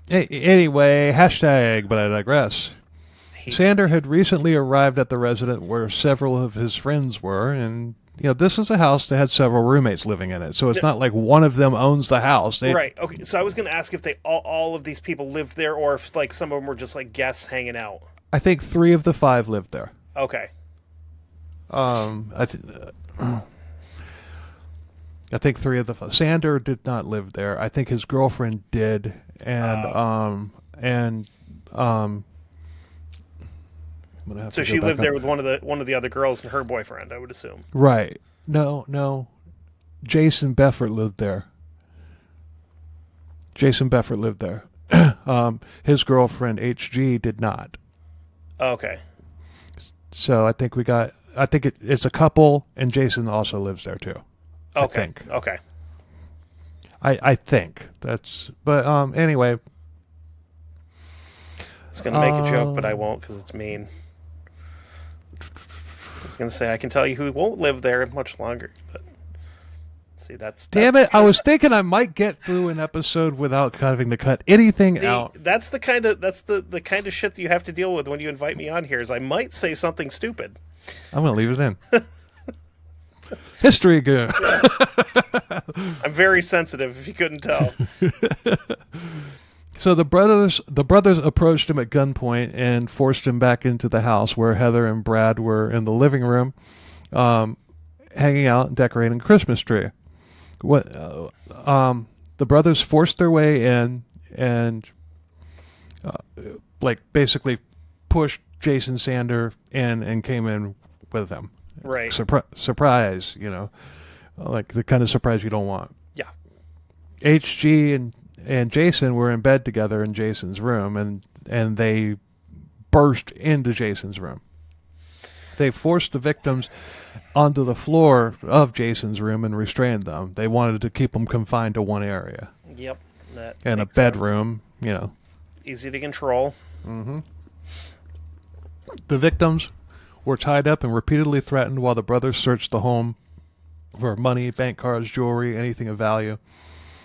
Anyway, hashtag, but I digress. Sander had recently arrived at the residence where several of his friends were, and this was a house that had several roommates living in it, so it's not like one of them owns the house. Right. Okay. So I was going to ask if they all of these people lived there, or if like some of them were just like guests hanging out. I think 3 of the 5 lived there. Okay. I think 3 of the 5. Sander did not live there. I think his girlfriend did, so she lived there with one of the other girls and her boyfriend, I would assume. Right. No. Jason Beffert lived there. His girlfriend HG did not. Okay. So I think it's a couple, and Jason also lives there too. Okay. Okay. I think that's, but anyway. I was going to make a joke, but I won't because it's mean. I was going to say I can tell you who won't live there much longer, but see damn it! I was thinking I might get through an episode without having to cut anything out. That's the kind of shit that you have to deal with when you invite me on here. Is I might say something stupid. I'm going to leave it in. History good. I'm very sensitive, if you couldn't tell. So the brothers approached him at gunpoint and forced him back into the house where Heather and Brad were in the living room, hanging out and decorating a Christmas tree. The brothers forced their way in and basically pushed Jason Sander in and came in with them. Right. Surprise, like the kind of surprise you don't want. Yeah. HG and Jason were in bed together in Jason's room, and they burst into Jason's room. They forced the victims onto the floor of Jason's room and restrained them. They wanted to keep them confined to one area. Yep. And a bedroom, Easy to control. Mm-hmm. The victims were tied up and repeatedly threatened while the brothers searched the home for money, bank cards, jewelry, anything of value.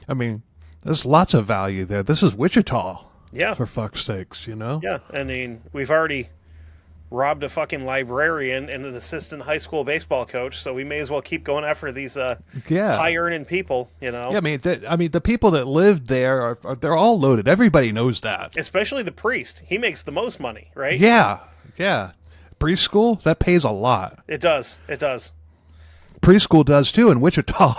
I mean, there's lots of value there. This is Wichita. Yeah. For fuck's sakes, Yeah. I mean, we've already robbed a fucking librarian and an assistant high school baseball coach, so we may as well keep going after these high-earning people, Yeah, I mean, the people that lived there, they're all loaded. Everybody knows that. Especially the priest. He makes the most money, right? Yeah. Preschool, that pays a lot. It does. Preschool does, too, in Wichita.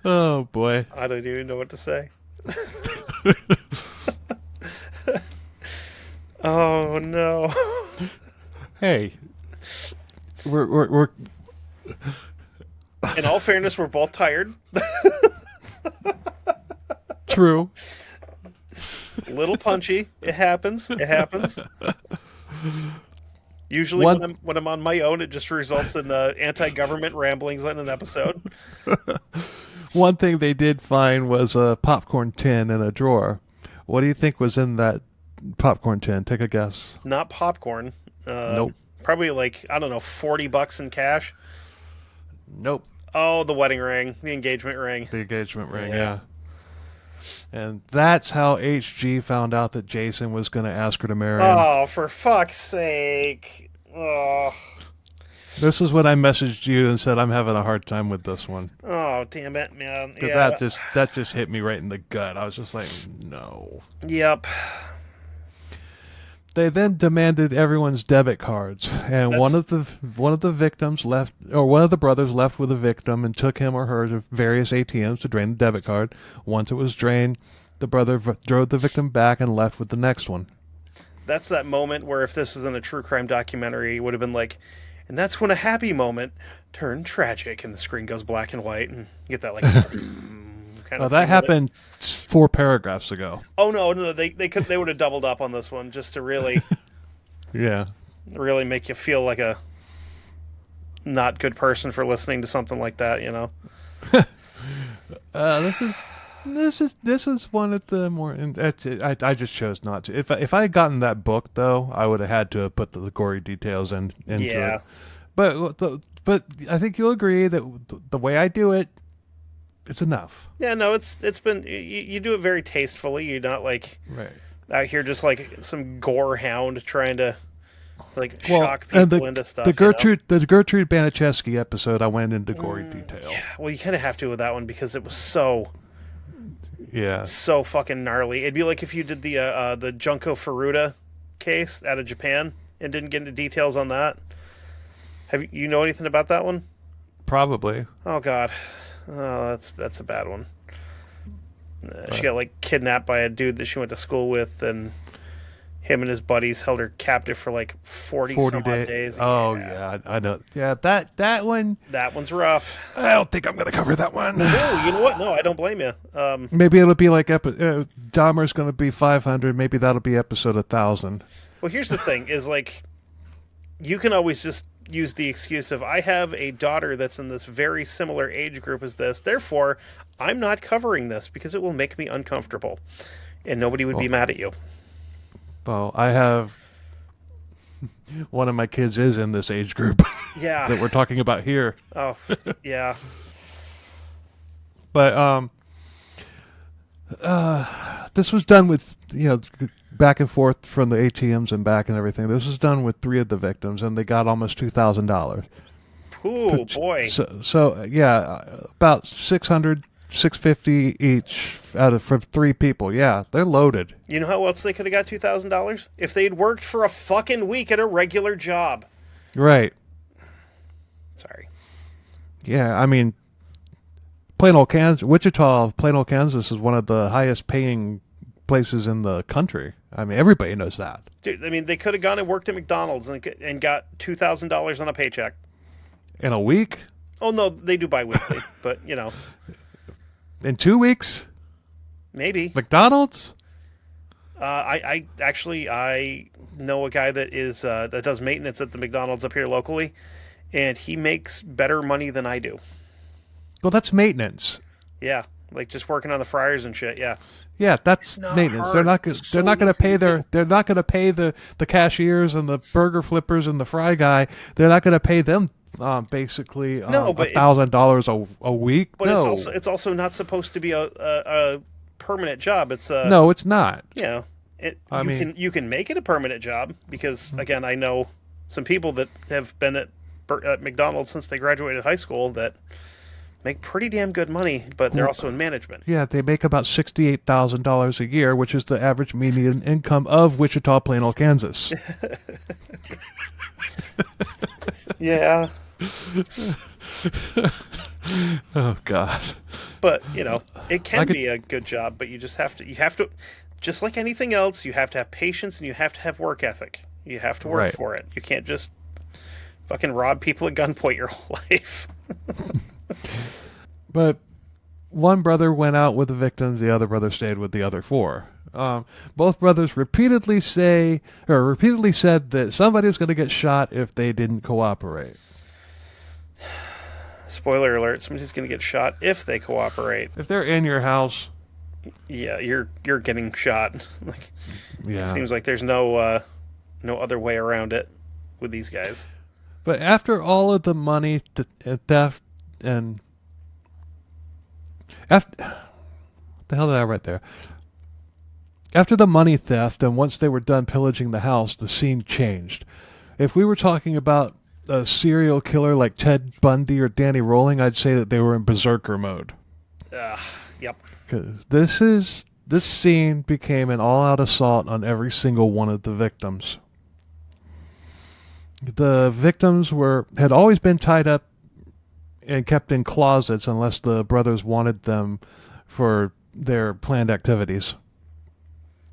Oh, boy. I don't even know what to say. Oh, no. Hey. We're in all fairness, we're both tired. True. A little punchy. It happens. Usually when I'm on my own, it just results in anti-government ramblings in an episode. One thing they did find was a popcorn tin in a drawer. What do you think was in that popcorn tin? Take a guess. Not popcorn. Nope. Probably $40 in cash. Nope. Oh, the wedding ring, the engagement ring. The engagement ring, yeah. And that's how HG found out that Jason was going to ask her to marry him. Oh, for fuck's sake. Oh. This is when I messaged you and said I'm having a hard time with this one. Oh, damn it, man. Because that just hit me right in the gut. I was just like, no. Yep. They then demanded everyone's debit cards, and one of the victims left, or one of the brothers left with the victim and took him or her to various ATMs to drain the debit card. Once it was drained, the brother drove the victim back and left with the next one. That's that moment where if this was in a true crime documentary, it would have been like, and that's when a happy moment turned tragic, and the screen goes black and white, and you get that like. Kind of that happened 4 paragraphs ago. Oh no! They would have doubled up on this one just to really. Yeah. really make you feel like a not good person for listening to something like that, you know. This is one of the more. I just chose not to. If I had gotten that book though, I would have had to have put the gory details into it. But I think you'll agree that the way I do it, it's enough. Yeah, no, it's been you do it very tastefully. You're not like out here just like some gore hound trying to like shock people into stuff. The Gertrude Baniszewski episode, I went into gory detail. Yeah, well, you kind of have to with that one because it was so fucking gnarly. It'd be like if you did the Junko Furuta case out of Japan and didn't get into details on that. Have you know anything about that one? Probably. Oh God, that's a bad one. She got like kidnapped by a dude that she went to school with, and him and his buddies held her captive for like 40 some odd days. Oh yeah, I know. Yeah, that one. That one's rough. I don't think I'm gonna cover that one. No, you know what? No, I don't blame you. Maybe it'll be like Dahmer's gonna be 500. Maybe that'll be episode 1,000. Well, here's the thing: is like you can always just use the excuse of I have a daughter that's in this very similar age group as this, therefore I'm not covering this because it will make me uncomfortable, and nobody would be mad at you. Well, I have one of my kids is in this age group. Yeah, that we're talking about here. Oh, yeah. But this was done with back and forth from the ATMs and back and everything. This was done with 3 of the victims, and they got almost $2,000. Ooh, boy. So yeah, about $650 each for 3 people. Yeah, they're loaded. You know how else they could have got $2,000? If they'd worked for a fucking week at a regular job. Right. Sorry. Yeah, I mean, Wichita, Plano, Kansas is one of the highest paying places in the country. I mean, everybody knows that. Dude, I mean, they could have gone and worked at McDonald's and got $2,000 on a paycheck. In a week? Oh, no, they do bi-weekly, but, In 2 weeks? Maybe. McDonald's? I know a guy that does maintenance at the McDonald's up here locally, and he makes better money than I do. Well, that's maintenance. Yeah, like just working on the fryers and shit. Yeah. Yeah, that's maintenance. They're not going to pay the cashiers and the burger flippers and the fry guy. They're not going to pay them basically $1,000 a week. But no. it's also not supposed to be a permanent job. It's no, it's not. Yeah, you can make it a permanent job because again, I know some people that have been at McDonald's since they graduated high school that make pretty damn good money, but they're also in management. Yeah, they make about $68,000 a year, which is the average median income of Wichita, Plano, Kansas. Yeah. Oh God. But it can be a good job, but you have to, just like anything else, you have to have patience and you have to have work ethic. You have to work for it. You can't just fucking rob people at gunpoint your whole life. But one brother went out with the victims, the other brother stayed with the other 4. Both brothers repeatedly said that somebody was going to get shot if they didn't cooperate. Spoiler alert, somebody's going to get shot if they cooperate. If they're in your house, yeah, you're getting shot. It seems like there's no other way around it with these guys. But after all of the money theft and what the hell did I write there? After the money theft and once they were done pillaging the house, the scene changed. If we were talking about a serial killer like Ted Bundy or Danny Rolling, I'd say that they were in berserker mode. Yep. 'Cause this scene became an all-out assault on every single one of the victims. The victims had always been tied up and kept in closets unless the brothers wanted them for their planned activities.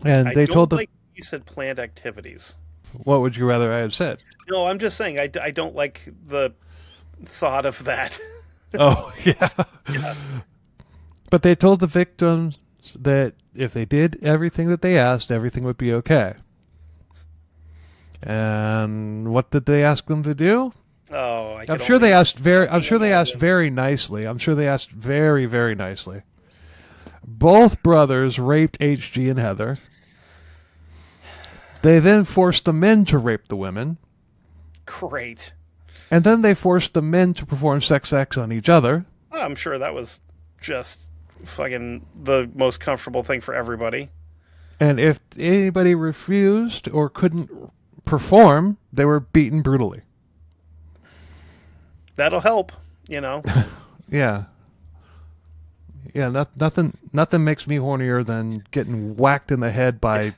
And they told them, you said planned activities. What would you rather I have said? No, I'm just saying I don't like the thought of that. Oh, yeah. Yeah. But they told the victims that if they did everything that they asked, everything would be okay. And what did they ask them to do? Oh, I'm sure they asked very nicely. I'm sure they asked very, very nicely. Both brothers raped HG and Heather. They then forced the men to rape the women. Great. And then they forced the men to perform sex acts on each other. I'm sure that was just fucking the most comfortable thing for everybody. And if anybody refused or couldn't perform, they were beaten brutally. That'll help, you know. Yeah. Yeah, nothing makes me hornier than getting whacked in the head by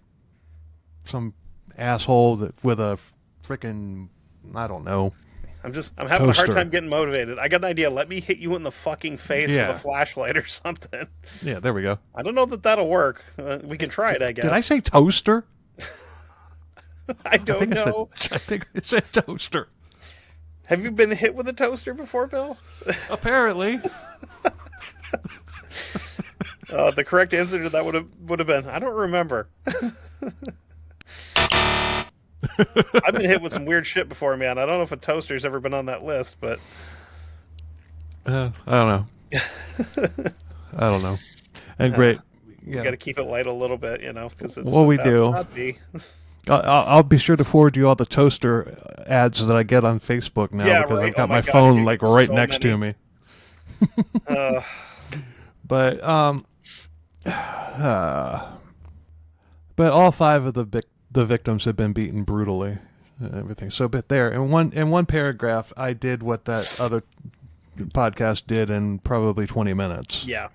some asshole with a freaking, I don't know. I'm having a hard time getting motivated. I got an idea. Let me hit you in the fucking face with a flashlight or something. Yeah, there we go. I don't know that that'll work. We can try it, I guess. Did I say toaster? I don't know. I think I said toaster. Have you been hit with a toaster before, Bill? Apparently. The correct answer to that would have been, I don't remember. I've been hit with some weird shit before, man. I don't know if a toaster's ever been on that list, but I don't know. I don't know. And great. You got to keep it light a little bit, you know, because it's we do. I'll be sure to forward you all the toaster ads that I get on Facebook now because I've got my phone like right next to me. But all 5 of the victims have been beaten brutally and everything. So, but there in one paragraph, I did what that other podcast did in probably 20 minutes. Yeah.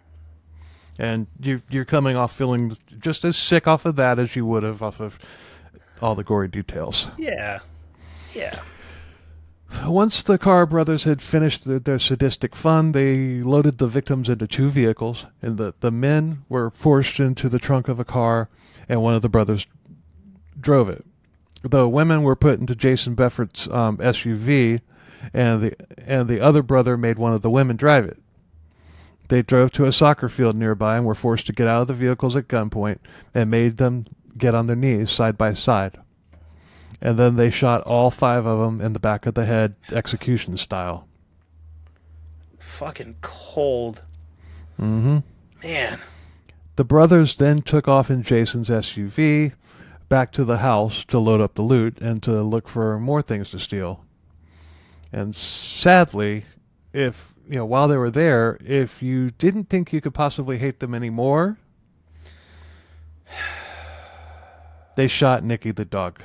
And you're coming off feeling just as sick off of that as you would have off of all the gory details. Yeah. Yeah. Once the Carr brothers had finished their sadistic fun, they loaded the victims into 2 vehicles, and the men were forced into the trunk of a car, and one of the brothers drove it. The women were put into Jason Beffert's SUV, and the other brother made one of the women drive it. They drove to a soccer field nearby and were forced to get out of the vehicles at gunpoint and made them get on their knees side by side. And then they shot all 5 of them in the back of the head, execution style. Fucking cold. Mm-hmm. Man. The brothers then took off in Jason's SUV back to the house to load up the loot and to look for more things to steal. And sadly, while they were there, if you didn't think you could possibly hate them anymore, they shot Nicky the dog.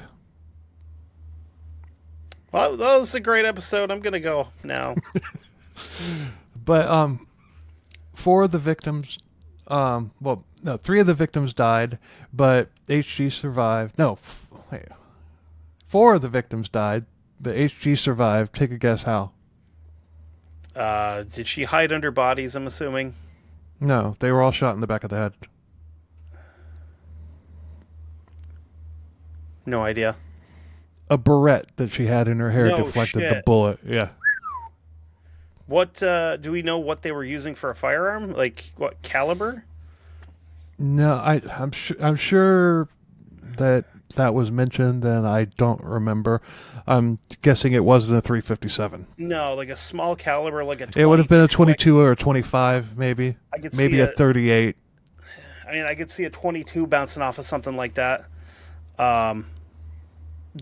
Well, that was a great episode. I'm going to go now. But 4 of the victims, 3 of the victims died, but HG survived. No, wait. 4 of the victims died, but HG survived. Take a guess how. Did she hide under bodies, I'm assuming? No, they were all shot in the back of the head. No idea. A barrette that she had in her hair deflected the bullet. Yeah. What do we know what they were using for a firearm? Like what caliber? No, I'm sure that was mentioned, and I don't remember. I'm guessing it wasn't a .357. No, like a small caliber, like a 22. It would have been a 22 or a 25, maybe. I could maybe see a 38. I mean, I could see a 22 bouncing off of something like that.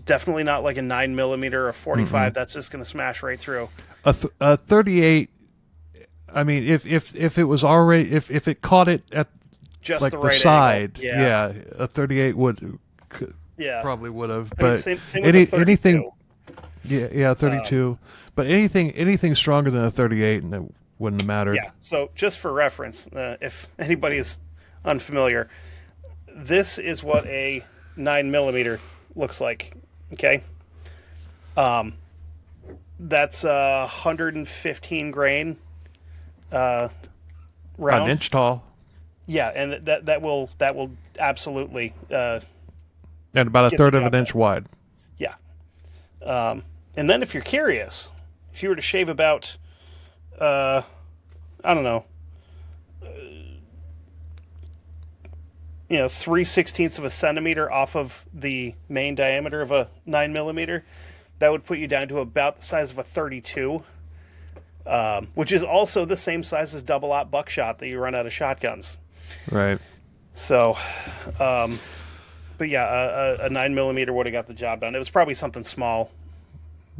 Definitely not like a 9mm or a 45. Mm-hmm. That's just going to smash right through. A 38. I mean, if it was already if it caught it at just like the right side, angle. Yeah, a 38 probably would have. But same with anything, 32. But anything stronger than a 38, and it wouldn't have mattered. Yeah. So just for reference, if anybody's unfamiliar, this is what a 9mm looks like. Okay. That's 115 grain round. An inch tall. Yeah, and that will absolutely and about a third of an inch wide. Yeah. And then if you're curious, if you were to shave about I don't know, 3/16 of a centimeter off of the main diameter of a 9mm, that would put you down to about the size of a 32, which is also the same size as double-aught buckshot that you run out of shotguns. Right. So, but yeah, a 9mm would have got the job done. It was probably something small,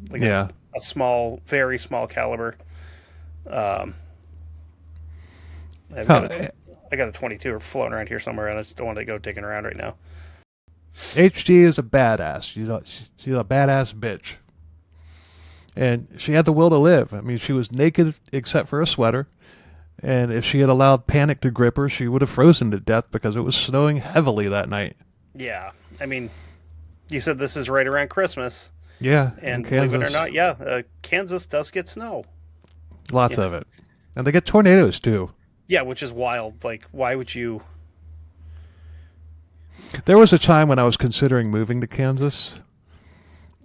like a small, very small caliber. I got a 22 floating around here somewhere, and I just don't want to go digging around right now. HG is a badass. She's a badass bitch. And she had the will to live. I mean, she was naked except for a sweater. And if she had allowed panic to grip her, she would have frozen to death because it was snowing heavily that night. Yeah. I mean, you said this is right around Christmas. Yeah. And believe it or not, Kansas does get snow. Lots of it. And they get tornadoes, too. Yeah, which is wild. Like, why would you... There was a time when I was considering moving to Kansas,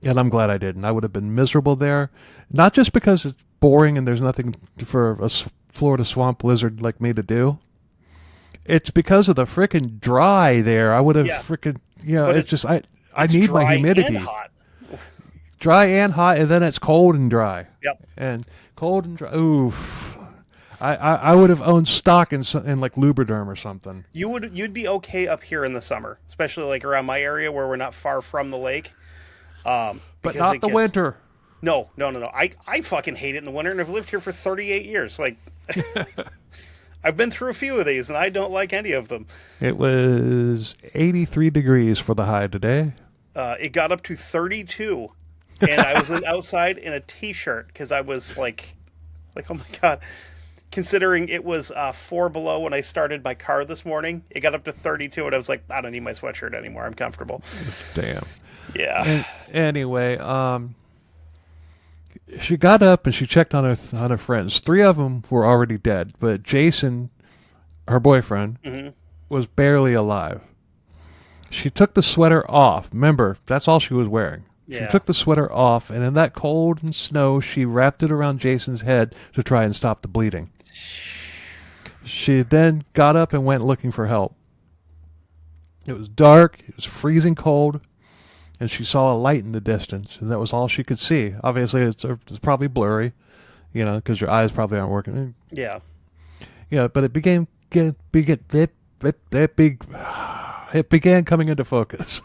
and I'm glad I didn't. I would have been miserable there, not just because it's boring and there's nothing for a Florida swamp lizard like me to do. It's because of the frickin' dry there. I would have frickin', it's just, I need my humidity. And hot. Dry and hot, and then it's cold and dry. Yep. And cold and dry. Oof. I would have owned stock in like Lubriderm or something. You'd be okay up here in the summer, especially like around my area where we're not far from the lake. But not the winter. No. I fucking hate it in the winter, and I've lived here for 38 years. Like, I've been through a few of these, and I don't like any of them. It was 83 degrees for the high today. It got up to 32, and I was outside in a t-shirt because I was like, oh my God. Considering it was 4 below when I started my car this morning, it got up to 32, and I was like, I don't need my sweatshirt anymore. I'm comfortable. Damn. Yeah. Anyway, she got up and she checked on her friends. 3 of them were already dead, but Jason, her boyfriend, was barely alive. She took the sweater off. Remember, that's all she was wearing. Yeah. She took the sweater off, and in that cold and snow, she wrapped it around Jason's head to try and stop the bleeding. She then got up and went looking for help. It was dark, it was freezing cold, and she saw a light in the distance, and that was all she could see. Obviously, it's probably blurry, because your eyes probably aren't working. Yeah. Yeah, but it began coming into focus.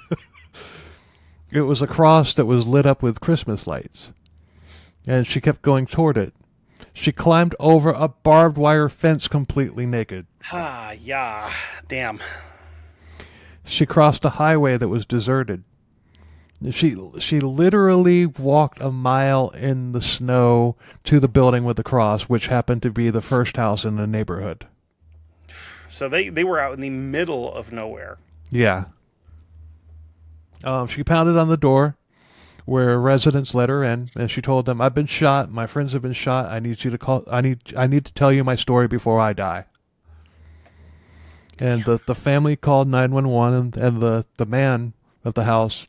It was a cross that was lit up with Christmas lights, and she kept going toward it. She climbed over a barbed wire fence completely naked. Yeah, damn. She crossed a highway that was deserted. She literally walked a mile in the snow to the building with the cross, which happened to be the first house in the neighborhood. So they were out in the middle of nowhere. Yeah. She pounded on the door where residents let her in, and she told them, "I've been shot. My friends have been shot. I need you to call. I need to tell you my story before I die." And the family called 911, and the man of the house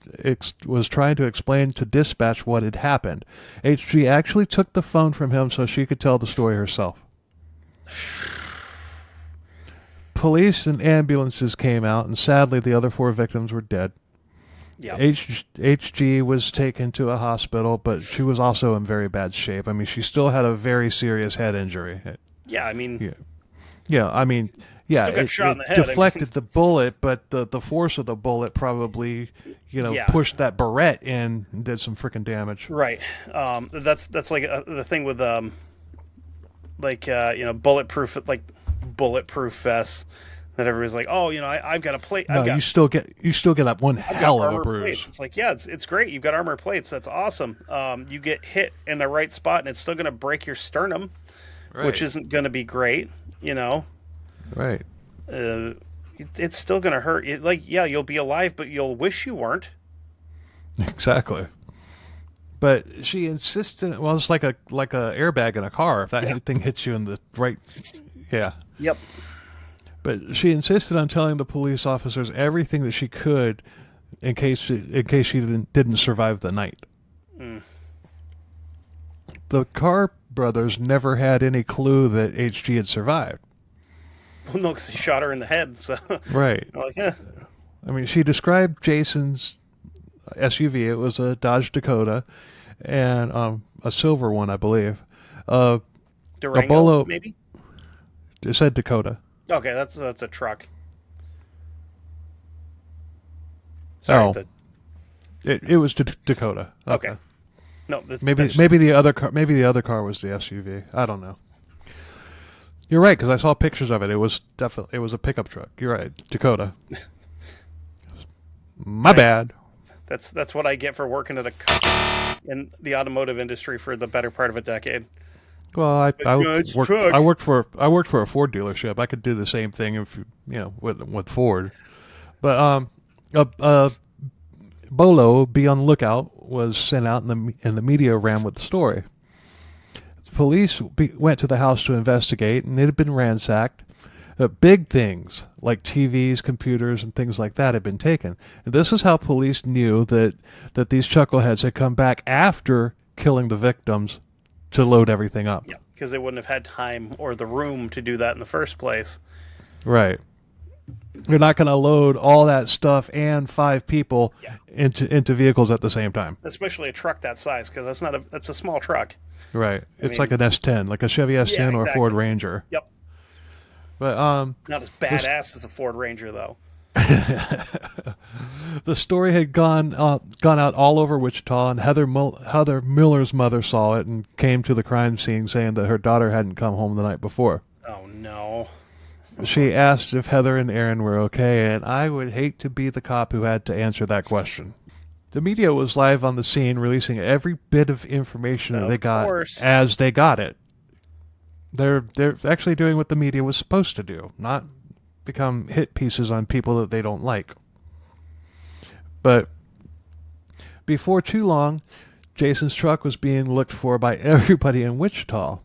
was trying to explain to dispatch what had happened. HG actually took the phone from him so she could tell the story herself. Police and ambulances came out, and sadly the other 4 victims were dead. Yeah. HG was taken to a hospital, but she was also in very bad shape. I mean, she still had a very serious head injury. Yeah, I mean... Yeah, I mean... Yeah, still got shot in the head. Deflected the bullet, but the force of the bullet probably, pushed that barrette in and did some freaking damage. Right. That's like the thing with bulletproof vests that everybody's like, oh, I've got a plate. You still get that one hell of a bruise. Plates. It's like, yeah, it's great. You've got armor plates. That's awesome. You get hit in the right spot, and it's still going to break your sternum, which isn't going to be great. Right. It's still going to hurt. You'll be alive, but you'll wish you weren't. Exactly. But she insisted. Well, it's like a airbag in a car. If that thing hits you in the right, yeah. Yep. But she insisted on telling the police officers everything that she could, in case she didn't survive the night. Mm. The Carr brothers never had any clue that HG had survived. Well, no, because he shot her in the head. So Right. like, yeah. I mean, she described Jason's SUV. It was a Dodge Dakota, and a silver one, I believe. A Durango, Bolo, maybe. it said Dakota. Okay, that's a truck. Sorry. Oh, it was Dakota. Okay. No, maybe the other car. Maybe the other car was the SUV. I don't know. You're right, because I saw pictures of it. It was a pickup truck. You're right, Dakota. My bad. That's what I get for working in the automotive industry for the better part of a decade. Well, I worked for a Ford dealership. I could do the same thing if with Ford, but Bolo, be on the lookout, was sent out, and the media ran with the story. The police went to the house to investigate, and it had been ransacked. Big things like TVs, computers, and things like that had been taken. And this is how police knew that these chuckleheads had come back after killing the victims to load everything up. Yeah, because they wouldn't have had time or the room to do that in the first place. Right. You're not going to load all that stuff and 5 people into vehicles at the same time. Especially a truck that size, because that's a small truck. Right. It's like an S10, like a Chevy S10 or a Ford Ranger. Yep. But not as badass as a Ford Ranger, though. The story had gone out all over Wichita, and Heather Miller's mother saw it and came to the crime scene saying that her daughter hadn't come home the night before. Oh, no. She asked if Heather and Aaron were okay, and I would hate to be the cop who had to answer that question. The media was live on the scene, releasing every bit of information that they got as they got it. They're actually doing what the media was supposed to do, not become hit pieces on people that they don't like. But before too long, Jason's truck was being looked for by everybody in Wichita.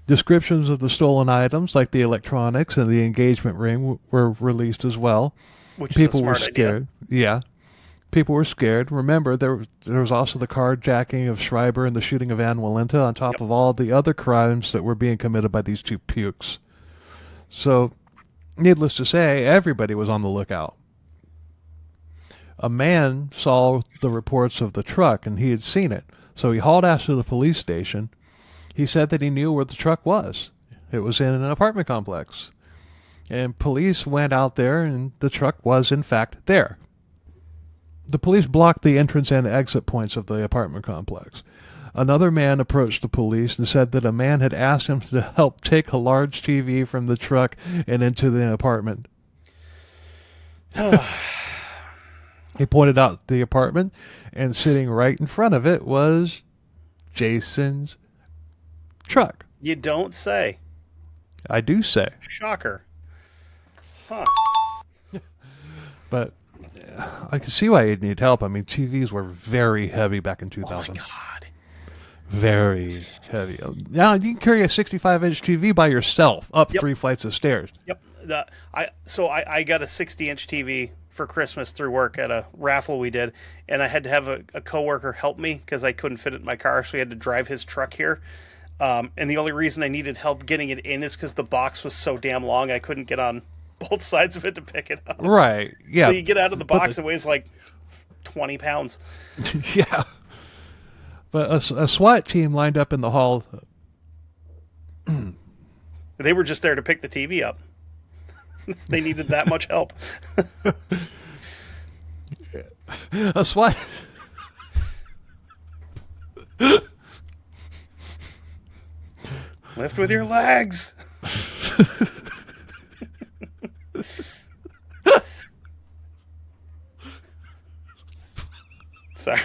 Descriptions of the stolen items, like the electronics and the engagement ring, were released as well. People were scared. Idea. Yeah. People were scared. Remember, there was also the carjacking of Schreiber and the shooting of Ann Walenta on top of all the other crimes that were being committed by these two pukes. So, needless to say, everybody was on the lookout. A man saw the reports of the truck, and he had seen it. So he hauled ass to the police station. He said that he knew where the truck was. It was in an apartment complex. And police went out there, and the truck was, in fact, there. The police blocked the entrance and exit points of the apartment complex. Another man approached the police and said that a man had asked him to help take a large TV from the truck and into the apartment. He pointed out the apartment, and sitting right in front of it was Jason's truck. You don't say. I do say. Shocker. Huh. But I can see why you'd need help. I mean, TVs were very heavy back in 2000. Oh, my God. Very heavy. Now, you can carry a 65-inch TV by yourself up 3 flights of stairs. Yep. I got a 60-inch TV for Christmas through work at a raffle we did, and I had to have a coworker help me because I couldn't fit it in my car, so he had to drive his truck here. And the only reason I needed help getting it in is because the box was so damn long I couldn't get on both sides of it to pick it up. Right, yeah. So you get out of the box, it weighs like 20 pounds. Yeah. But a SWAT team lined up in the hall. They were just there to pick the TV up. They needed that much help. A SWAT... Lift with your legs. Sorry.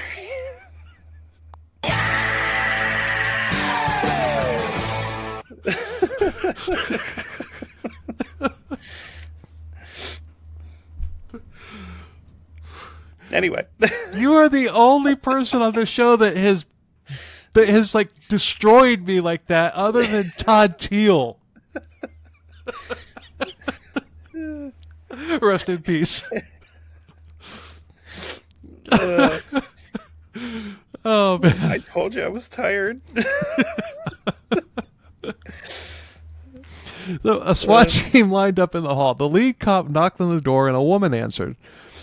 Anyway. You are the only person on the show that has like destroyed me like that, other than Todd Teal. Rest in peace. Oh man! I told you I was tired. So a SWAT team lined up in the hall. The lead cop knocked on the door, and a woman answered.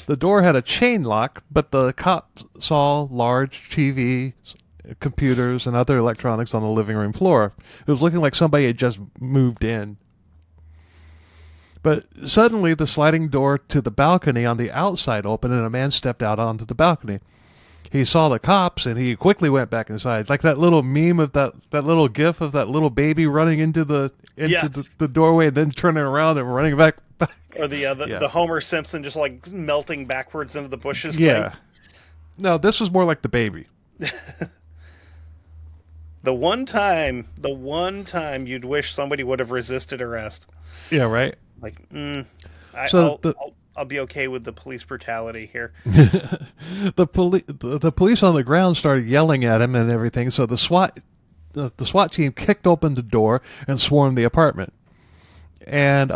The door had a chain lock, but the cop saw large TV, computers, and other electronics on the living room floor. It was looking like somebody had just moved in. But suddenly, the sliding door to the balcony on the outside opened, and a man stepped out onto the balcony. He saw the cops, and he quickly went back inside. Like that little meme of that little gif of that little baby running into the doorway and then turning around and running back. Or the Homer Simpson just like melting backwards into the bushes Yeah. thing. No, this was more like the baby. The one time you'd wish somebody would have resisted arrest. Yeah, right? Like, I'll be okay with the police brutality here. The police on the ground started yelling at him and everything, so the SWAT team kicked open the door and swarmed the apartment. And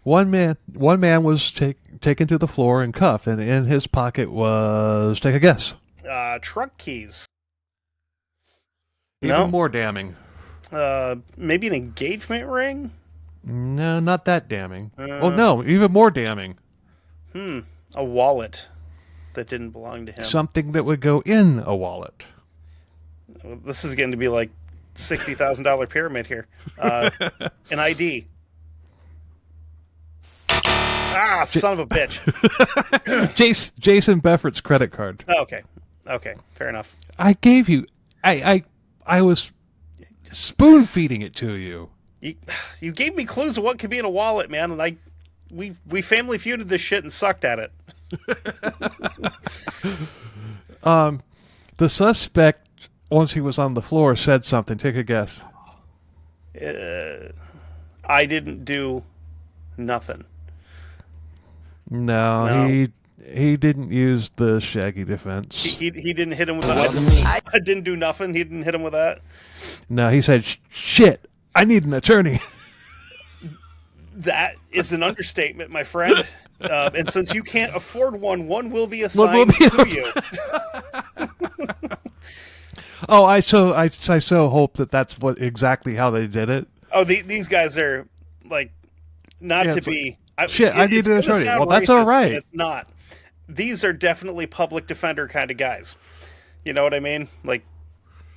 one man was taken to the floor and cuffed, and in his pocket was, take a guess. Truck keys. Even more damning. Maybe an engagement ring? No, not that damning. No, even more damning. A wallet that didn't belong to him. Something that would go in a wallet. This is going to be like $60,000 pyramid here. An ID. Son of a bitch. Jason Beffert's credit card. Oh, okay, fair enough. I gave you. I was spoon feeding it to you. You gave me clues of what could be in a wallet, man, and we family feuded this shit and sucked at it. The suspect, once he was on the floor, said something. Take a guess. I didn't do nothing. No. He didn't use the Shaggy defense. He didn't hit him with that. I didn't do nothing. He didn't hit him with that. No, he said, "Shit, I need an attorney." That is an understatement, my friend. And since you can't afford one will be assigned to you. Oh, I so hope that's exactly how they did it. Oh, these guys are like not to be. I need an attorney. Well, that's all right. It's not. These are definitely public defender kind of guys. You know what I mean? Like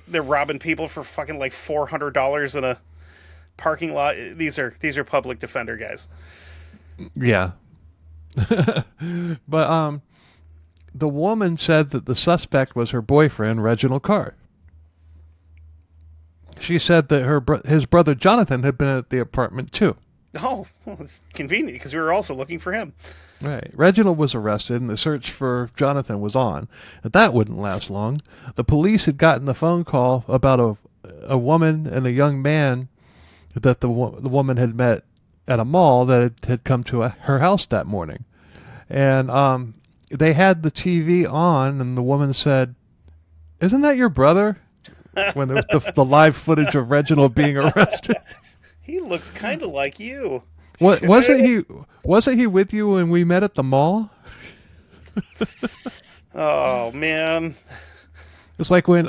they're robbing people for fucking like $400 in a parking lot. These are public defender guys. Yeah. But the woman said that the suspect was her boyfriend, Reginald Carr. She said that his brother Jonathan had been at the apartment too. Oh, well, it's convenient because we were also looking for him. Right. Reginald was arrested, and the search for Jonathan was on. But that wouldn't last long. The police had gotten a phone call about a woman and a young man that the woman had met at a mall that had come to her house that morning. And they had the TV on, and the woman said, "Isn't that your brother?" When there was the live footage of Reginald being arrested. He looks kind of like you. What wasn't he with you when we met at the mall? Oh man. It's like when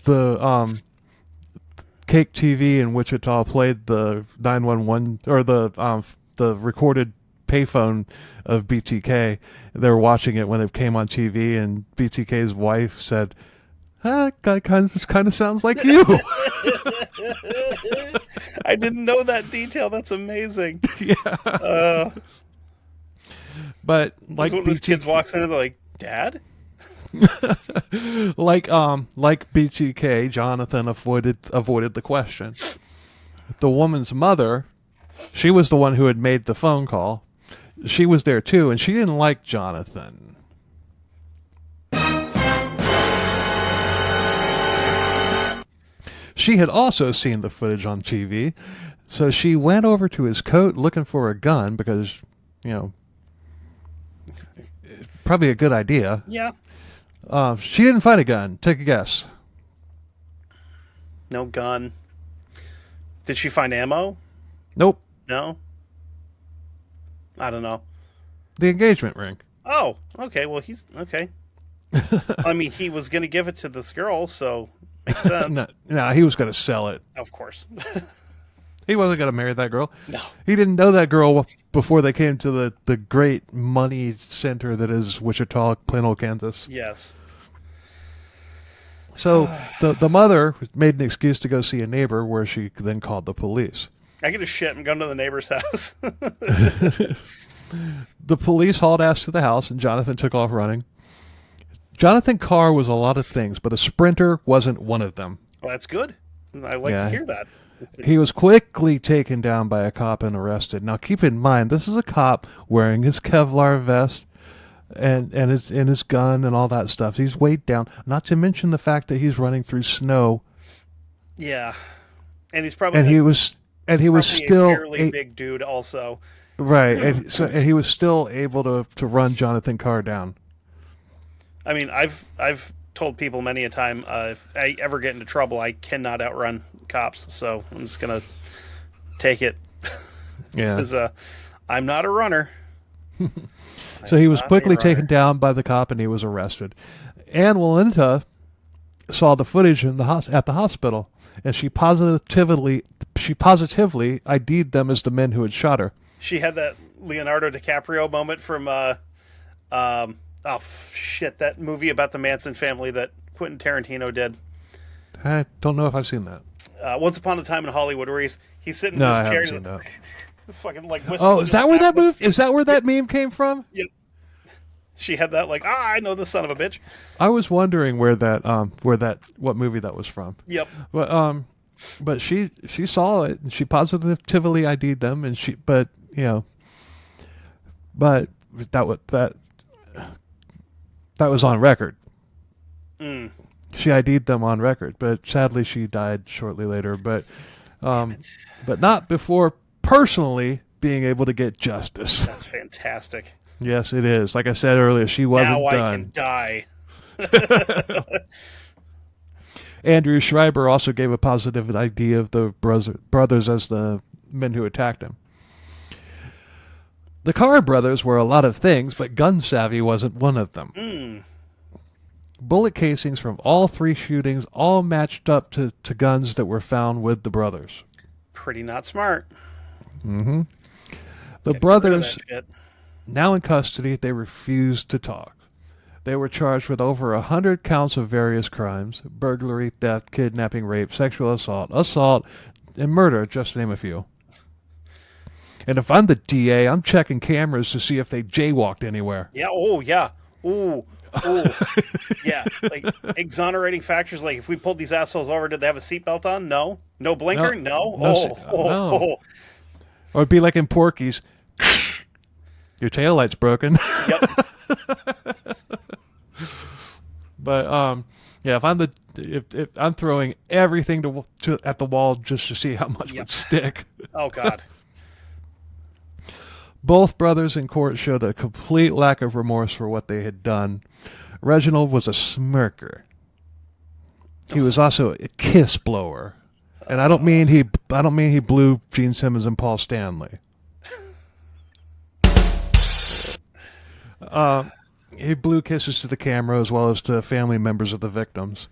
the Cake TV in Wichita played the 911 or the recorded payphone of BTK. They were watching it when it came on TV, and BTK's wife said, "Guy kind of sounds like you." I didn't know that detail. That's amazing. Yeah. But like when those kids walks in, they're like, "Dad." like BTK, Jonathan avoided the question. The woman's mother, she was the one who had made the phone call. She was there too, and she didn't like Jonathan. She had also seen the footage on TV, so she went over to his coat looking for a gun because, probably a good idea. Yeah. She didn't find a gun. Take a guess. No gun. Did she find ammo? Nope. No? I don't know. The engagement ring. Oh, okay. Well, he's okay. I mean, he was going to give it to this girl, so Makes sense. No, he was going to sell it. Of course. He wasn't going to marry that girl. No. He didn't know that girl before they came to the great money center that is Wichita, plain old Kansas. Yes. So the mother made an excuse to go see a neighbor, where she then called the police. I get a shit and go to the neighbor's house. The police hauled ass to the house, and Jonathan took off running. Jonathan Carr was a lot of things, but a sprinter wasn't one of them. Well, that's good. I like to hear that. He was quickly taken down by a cop and arrested. Now, keep in mind, this is a cop wearing his Kevlar vest and his gun and all that stuff. He's weighed down, not to mention the fact that he's running through snow. Yeah. And he's probably... And he was still a fairly big dude also. Right. And he was still able to run Jonathan Carr down. I mean, I've told people many a time, if I ever get into trouble, I cannot outrun cops. So I'm just going to take it. Yeah. Because I'm not a runner. So he was quickly taken down by the cop, and he was arrested. Ann Walenta saw the footage at the hospital, and she positively ID'd them as the men who had shot her. She had that Leonardo DiCaprio moment from that movie about the Manson family that Quentin Tarantino did. I don't know if I've seen that. Once Upon a Time in Hollywood, where he's sitting No, in I his chair. haven't seen that. Fucking like Oh, is that where that move? Is that where that meme came from? Yep. She had that like, I know this son of a bitch. I was wondering what movie that was from. Yep. But she saw it, and she positively ID'd them, and but that was on record. Mm. She ID'd them on record, but sadly she died shortly later. But not before personally being able to get justice. That's fantastic. Yes, it is. Like I said earlier, she wasn't now done. I can die. Andrew Schreiber also gave a positive ID of the brothers as the men who attacked him. The Carr brothers were a lot of things, but gun savvy wasn't one of them. Mm. Bullet casings from all three shootings all matched up to guns that were found with the brothers. Pretty not smart. Mm-hmm. The brothers, now in custody, they refused to talk. They were charged with over 100 counts of various crimes: burglary, theft, kidnapping, rape, sexual assault, and murder, just to name a few. And if I'm the DA, I'm checking cameras to see if they jaywalked anywhere. Yeah, oh, yeah. Ooh, yeah. Like, exonerating factors, like, if we pulled these assholes over, did they have a seatbelt on? No. No blinker? No. No. Or it'd be like in Porky's, your taillight's broken. Yep. But yeah, if I'm throwing everything at the wall just to see how much would stick. Oh God. Both brothers in court showed a complete lack of remorse for what they had done. Reginald was a smirker. He was also a kiss blower, and I don't mean he blew Gene Simmons and Paul Stanley. He blew kisses to the camera as well as to family members of the victims.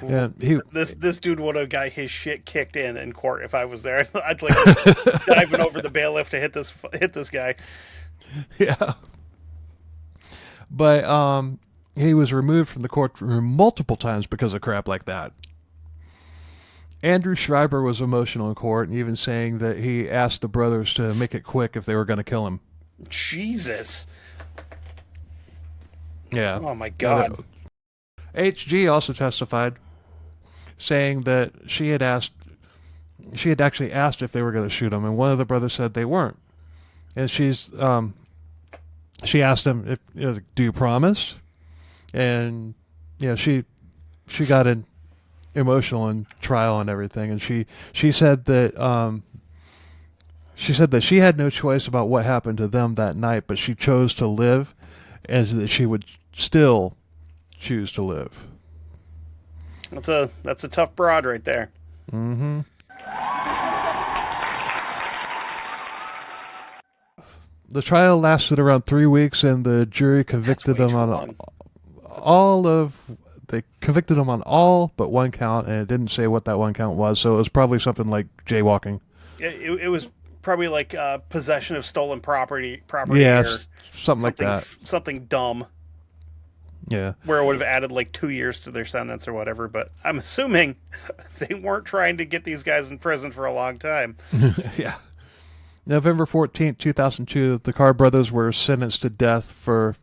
And this dude would have got his shit kicked in court if I was there. I'd like diving over the bailiff to hit this guy. Yeah. But he was removed from the courtroom multiple times because of crap like that. Andrew Schreiber was emotional in court, and even saying that he asked the brothers to make it quick if they were going to kill him. Jesus. Yeah. Oh my God. HG also testified, saying that she had actually asked if they were going to shoot him, and one of the brothers said they weren't. And she asked him, "Do you promise?" And she got emotional in trial and everything, and she said that she had no choice about what happened to them that night, but she chose to live, and that she would still choose to live. That's a tough broad right there. Mm-hmm. The trial lasted around 3 weeks, and the jury convicted them on all of they convicted him on all but one count, and it didn't say what that one count was. So it was probably something like jaywalking. It was probably like possession of stolen property. Yeah, or something like that. Something dumb. Yeah. Where it would have added like 2 years to their sentence or whatever. But I'm assuming they weren't trying to get these guys in prison for a long time. Yeah. November 14th, 2002, the Carr brothers were sentenced to death for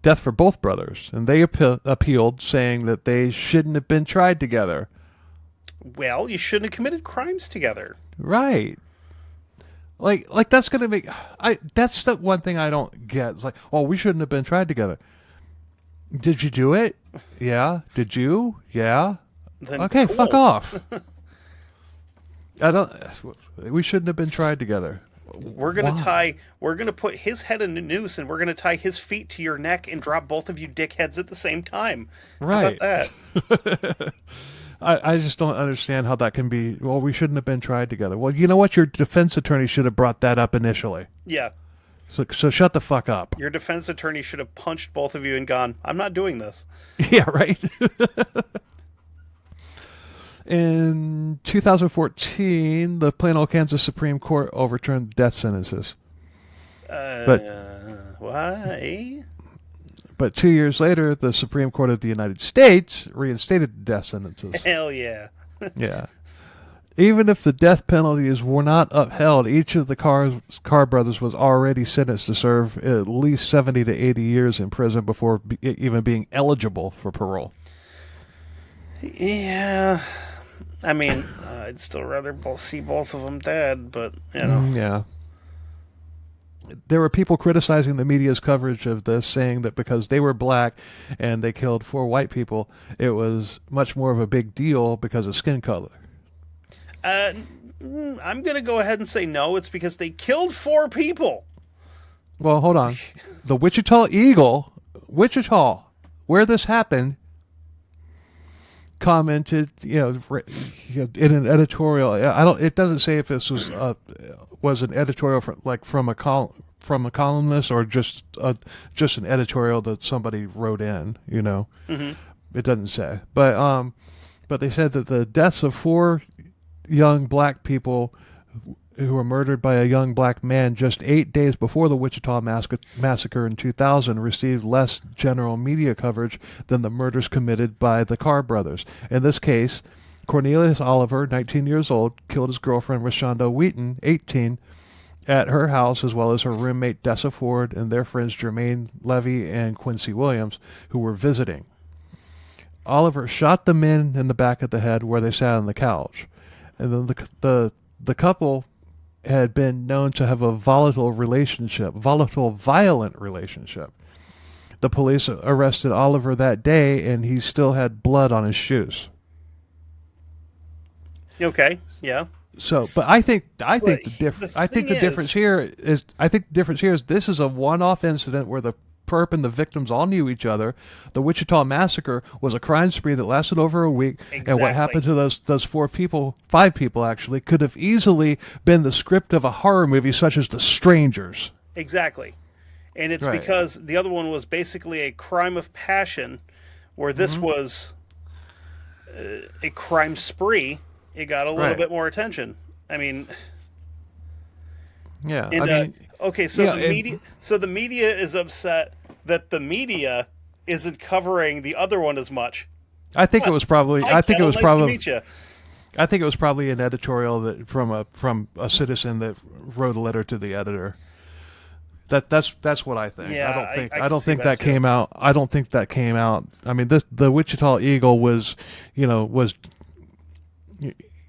both brothers, and they appealed, saying that they shouldn't have been tried together. Well, you shouldn't have committed crimes together. Right. Like that's going to make... That's the one thing I don't get. It's like, well, we shouldn't have been tried together. Did you do it? Yeah. Did you? Yeah. Then okay, cool. fuck off. We shouldn't have been tried together. We're gonna put his head in a noose, and we're gonna tie his feet to your neck and drop both of you dickheads at the same time. Right. How about that? I just don't understand how that can be. Well, we shouldn't have been tried together. Well, you know what? Your defense attorney should have brought that up initially. Yeah. So shut the fuck up. Your defense attorney should have punched both of you and gone, I'm not doing this. Yeah, right. In 2014, the Plano, Kansas Supreme Court overturned death sentences. Why? But 2 years later, the Supreme Court of the United States reinstated the death sentences. Hell yeah. Yeah. Even if the death penalties were not upheld, each of the Carr brothers was already sentenced to serve at least 70 to 80 years in prison before even being eligible for parole. Yeah. I mean, I'd still rather see both of them dead, but, you know. Yeah. There were people criticizing the media's coverage of this, saying that because they were black and they killed 4 white people, it was much more of a big deal because of skin color. I'm going to go ahead and say no. It's because they killed 4 people. Well, hold on. The Wichita Eagle, Wichita, where this happened, commented, in an editorial. It doesn't say if this was an editorial from a columnist or just an editorial that somebody wrote in. Mm-hmm. It doesn't say, but they said that the deaths of 4 young black people who were murdered by a young black man just 8 days before the Wichita Massacre in 2000 received less general media coverage than the murders committed by the Carr brothers. In this case, Cornelius Oliver, 19 years old, killed his girlfriend Rashonda Wheaton, 18, at her house, as well as her roommate Dessa Ford and their friends Jermaine Levy and Quincy Williams, who were visiting. Oliver shot the men in the back of the head where they sat on the couch. And then the couple had been known to have a volatile, violent relationship. The police arrested Oliver that day, and he still had blood on his shoes. Okay, yeah. So, but I think the difference here is this is a one-off incident where the perp and the victims all knew each other. The Wichita Massacre was a crime spree that lasted over a week, Exactly. And what happened to those 5 people actually could have easily been the script of a horror movie such as The Strangers. Exactly. And it's Right. because the other one was basically a crime of passion, where this was a crime spree. It got a little bit more attention. I mean, yeah. and, okay, so the media is upset that the media isn't covering the other one as much. I think it was probably. Hi, Kettle, nice to meet you. I think it was probably an editorial that from a citizen that wrote a letter to the editor. That's what I think. Yeah, I don't think that came out. I don't think that came out. I mean, the Wichita Eagle was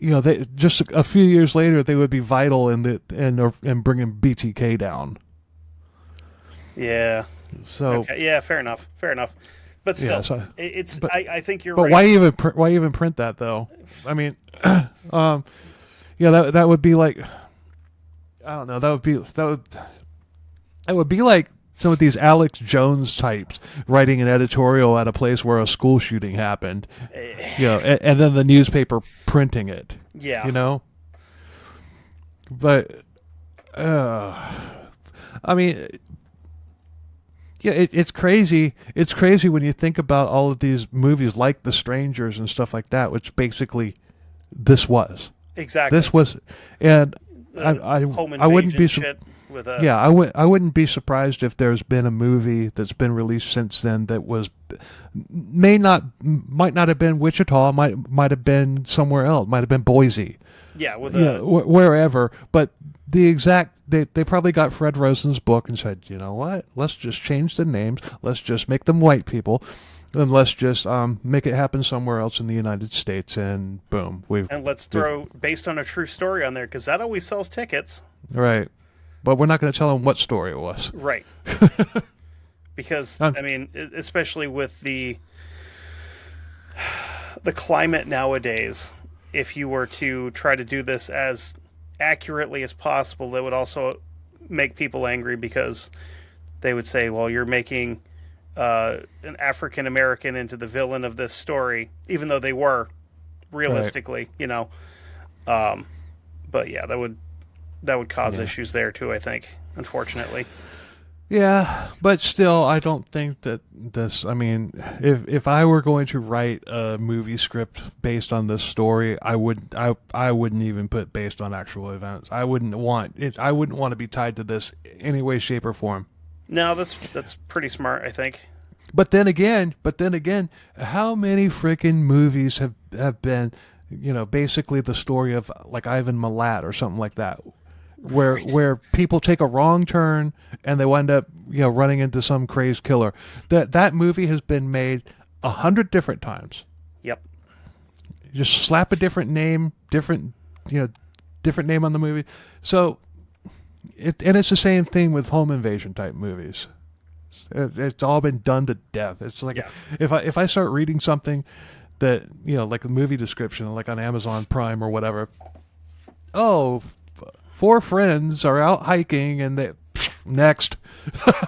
they just a few years later they would be vital in bringing BTK down. Yeah. So okay. Yeah, fair enough. But still, I think you're but right. But why even print that though? I mean, that would be like, I don't know. That would be like some of these Alex Jones types writing an editorial at a place where a school shooting happened, and then the newspaper printing it. Yeah. But, I mean, Yeah, it's crazy. It's crazy when you think about all of these movies like The Strangers and stuff like that, which basically this was. Exactly. This was, and home I wouldn't be shit with a yeah, I wouldn't be surprised if there's been a movie that's been released since then that was might not have been Wichita, might have been somewhere else, might have been Boise. yeah with Yeah, a wherever, but the exact they probably got Fred Rosen's book and said, you know what, let's just change the names, let's just make them white people, and let's just make it happen somewhere else in the United States, and boom, and let's throw based on a true story on there because that always sells tickets. Right, but we're not going to tell them what story it was. Right. Because I mean, especially with the climate nowadays, if you were to try to do this as accurately as possible, that would also make people angry because they would say, well, you're making an African American into the villain of this story, even though they were realistically, right. But yeah, that would cause issues there too, I think, unfortunately. Yeah, but still, I don't think that this. I mean, if I were going to write a movie script based on this story, I wouldn't even put based on actual events. I wouldn't want it. I wouldn't want to be tied to this any way, shape, or form. No, that's pretty smart, I think. But then again, how many freaking movies have been, basically the story of like Ivan Milat or something like that? Where people take a wrong turn and they wind up running into some crazed killer. That movie has been made 100 different times. Yep. Just slap a different name, different name on the movie. So it's the same thing with home invasion type movies. It's all been done to death. It's like if I start reading something that like a movie description, like on Amazon Prime or whatever. Oh. 4 friends are out hiking and they next.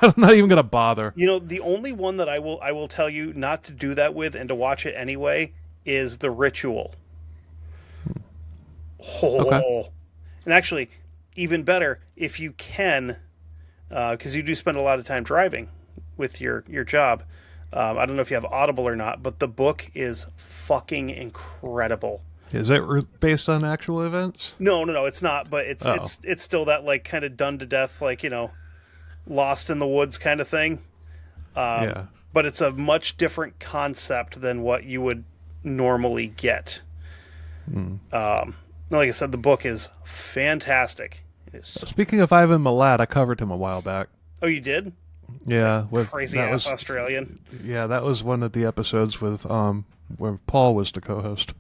I'm not even going to bother. The only one that I will tell you not to do that with and to watch it anyway is The Ritual. Oh. Okay. And actually, even better, if you can, because you do spend a lot of time driving with your job. I don't know if you have Audible or not, but the book is fucking incredible. Is it based on actual events? No, it's not. But it's still that like kind of done to death, like lost in the woods kind of thing. Yeah. But it's a much different concept than what you would normally get. Like I said, the book is fantastic. Speaking of Ivan Milat, I covered him a while back. Oh, you did? Yeah, crazy ass Australian. Yeah, that was one of the episodes with where Paul was the co-host.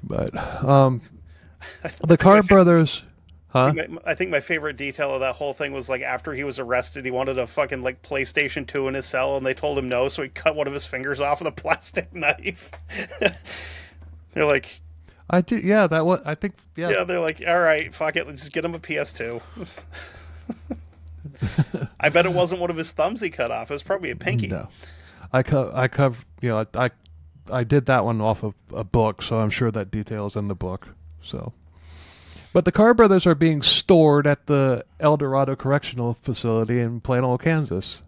But the Carr brothers, huh? I think my favorite detail of that whole thing was like after he was arrested, he wanted a fucking like PlayStation 2 in his cell, and they told him no, so he cut one of his fingers off with a plastic knife. They're like, I do, yeah. That was, I think, yeah. Yeah, they're like, all right, fuck it, let's just get him a PS2. I bet it wasn't one of his thumbs he cut off. It was probably a pinky. No, I did that one off of a book, so I'm sure that detail is in the book. So, but the Carr brothers are being stored at the El Dorado Correctional Facility in Plano, Kansas.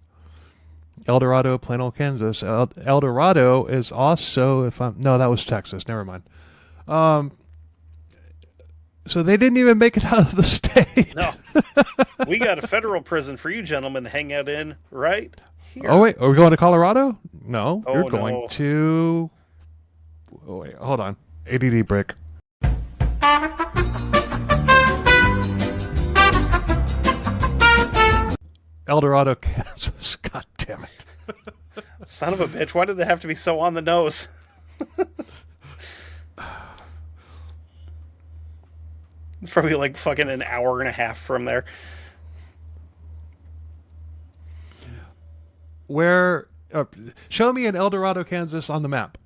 El Dorado, Plano, Kansas. El Dorado is also, no, that was Texas. Never mind. So they didn't even make it out of the state. No, we got a federal prison for you gentlemen to hang out in, right? Here. Oh, wait, are we going to Colorado? No, you're going to... Oh, wait, hold on. ADD break. El Dorado, Kansas. God damn it. Son of a bitch, why did they have to be so on the nose? It's probably like fucking an hour and a half from there. Where show me in El Dorado, Kansas on the map.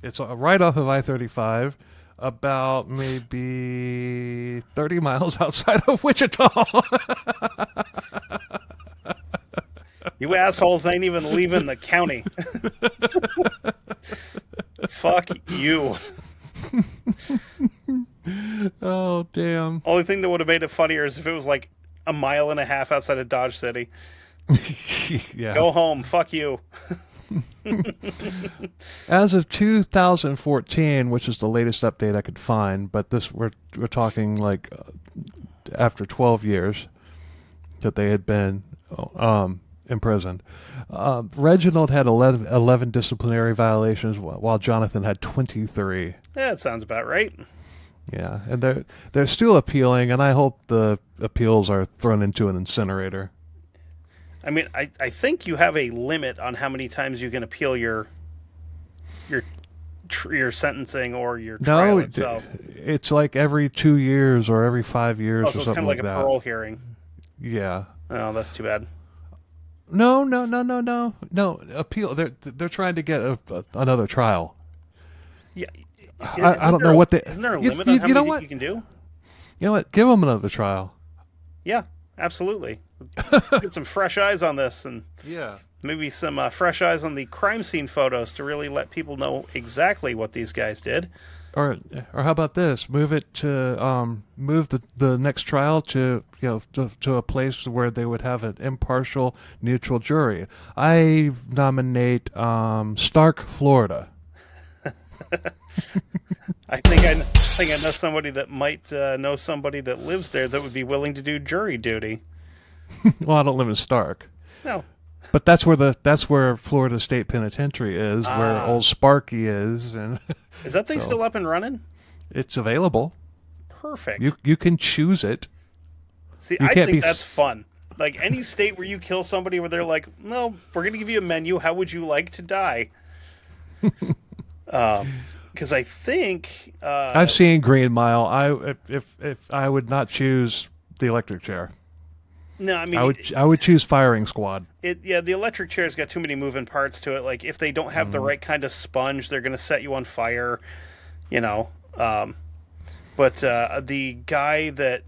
It's right off of I-35, about maybe 30 miles outside of Wichita. You assholes ain't even leaving the county. Fuck you. Oh, damn. Only thing that would have made it funnier is if it was like a mile and a half outside of Dodge City. Yeah. Go home. Fuck you. As of 2014, which is the latest update I could find, but this we're talking like after 12 years that they had been imprisoned. Reginald had 11 disciplinary violations, while Jonathan had 23. Yeah, that sounds about right. Yeah, and they're still appealing, and I hope the appeals are thrown into an incinerator. I mean, I think you have a limit on how many times you can appeal your sentencing or your trial itself. It's like every 2 years or every 5 years. Oh, or so it's something kind of like a that. parole hearing. Yeah. Oh, that's too bad. No. Appeal. They're trying to get another trial. Yeah. I don't know what they. Isn't there a limit on how many you can do? You know what? Give them another trial. Yeah, absolutely. Get some fresh eyes on this, and maybe some fresh eyes on the crime scene photos to really let people know exactly what these guys did. Or how about this? Move it to move the next trial to to a place where they would have an impartial, neutral jury. I nominate Stark, Florida. I think I know somebody that might know somebody that lives there that would be willing to do jury duty. Well, I don't live in Stark. No. But that's where Florida State Penitentiary is, where old Sparky is, and is that thing still up and running? It's available. Perfect. You can choose it. See, I think that's fun. Like any state where you kill somebody where they're like, no, we're going to give you a menu. How would you like to die? Because I think I've seen Green Mile. If I would not choose the electric chair. No, I mean I would choose firing squad. The electric chair's got too many moving parts to it. Like if they don't have the right kind of sponge, they're going to set you on fire. But the guy that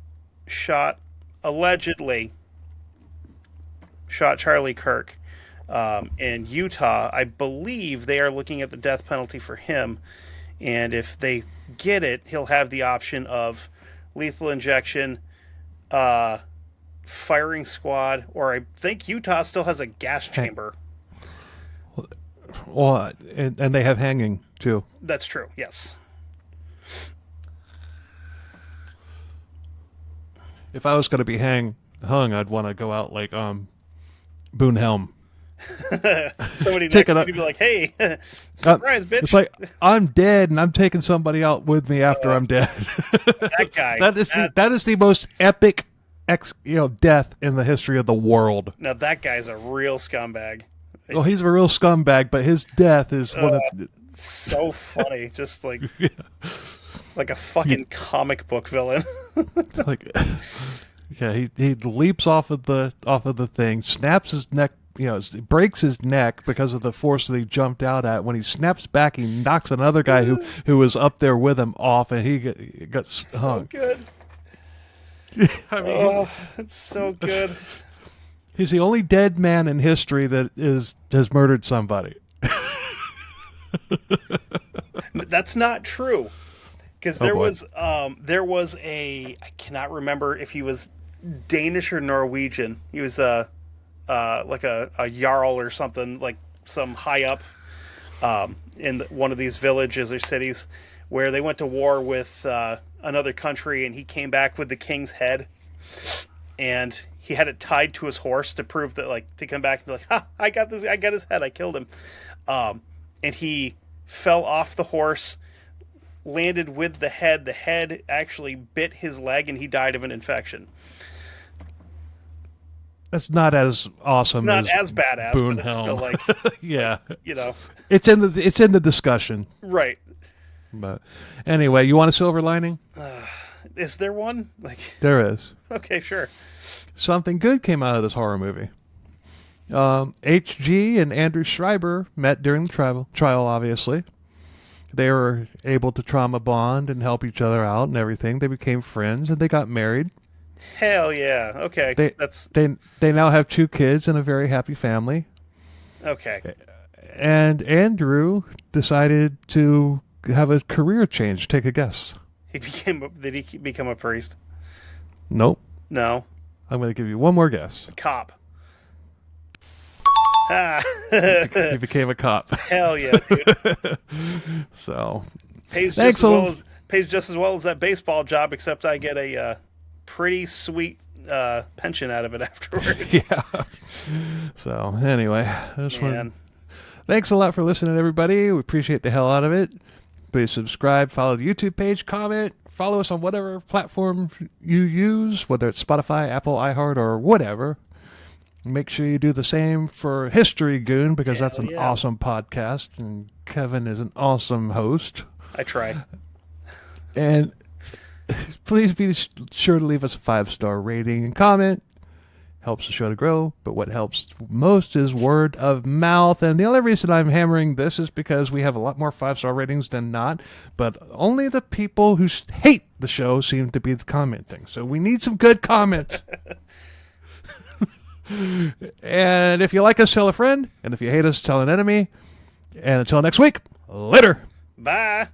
allegedly shot Charlie Kirk in Utah, I believe they are looking at the death penalty for him. And if they get it, he'll have the option of lethal injection, firing squad, or I think Utah still has a gas chamber. Well, and they have hanging too. That's true. Yes. If I was going to be hung, I'd want to go out like Boone Helm. Somebody next to you be like, "Hey, surprise, bitch!" It's like I'm dead, and I'm taking somebody out with me after I'm dead. That guy. that is the most epic, death in the history of the world. Now that guy's a real scumbag. Well, he's a real scumbag, but his death is one of so funny, just like like a fucking comic book villain. Like, yeah, he leaps off of the thing, snaps his neck. Breaks his neck because of the force that he jumped out at. When he snaps back, he knocks another guy who was up there with him off, and he got hung. So good. I mean, it's so good. He's the only dead man in history that has murdered somebody. That's not true, because there was a, I cannot remember if he was Danish or Norwegian. He was like a jarl or something, like some high up in one of these villages or cities where they went to war with another country, and he came back with the king's head, and he had it tied to his horse to prove that, like, to come back and be like, "Ha, I got this, I got his head, I killed him." And he fell off the horse, landed with the head. The head actually bit his leg, and he died of an infection. That's not as awesome. It's not as badass, Boone but it's Helm. still like, yeah, it's in the discussion, right? But anyway, you want a silver lining? Is there one? Like, there is. Okay, sure. Something good came out of this horror movie. HG and Andrew Schreiber met during the trial, obviously. They were able to trauma bond and help each other out and everything. They became friends, and they got married. Hell yeah. Okay. They now have 2 kids and a very happy family. Okay. And Andrew decided to have a career change. Take a guess. Did he become a priest? Nope. No. I'm going to give you one more guess. A cop. He became a cop. Hell yeah, dude. So, Pays thanks just as well as that baseball job, except I get a pretty sweet pension out of it afterwards. Yeah. So, anyway, thanks a lot for listening, everybody. We appreciate the hell out of it. Please subscribe, follow the YouTube page, comment, follow us on whatever platform you use, whether it's Spotify, Apple, iHeart, or whatever. Make sure you do the same for History Goon, because that's an awesome podcast, and Kevin is an awesome host. I try. And please be sure to leave us a 5-star rating and comment. Helps the show to grow, but what helps most is word of mouth. And the only reason I'm hammering this is because we have a lot more 5-star ratings than not, but only the people who hate the show seem to be commenting. So we need some good comments. And if you like us, tell a friend. And if you hate us, tell an enemy. And until next week, later. Bye.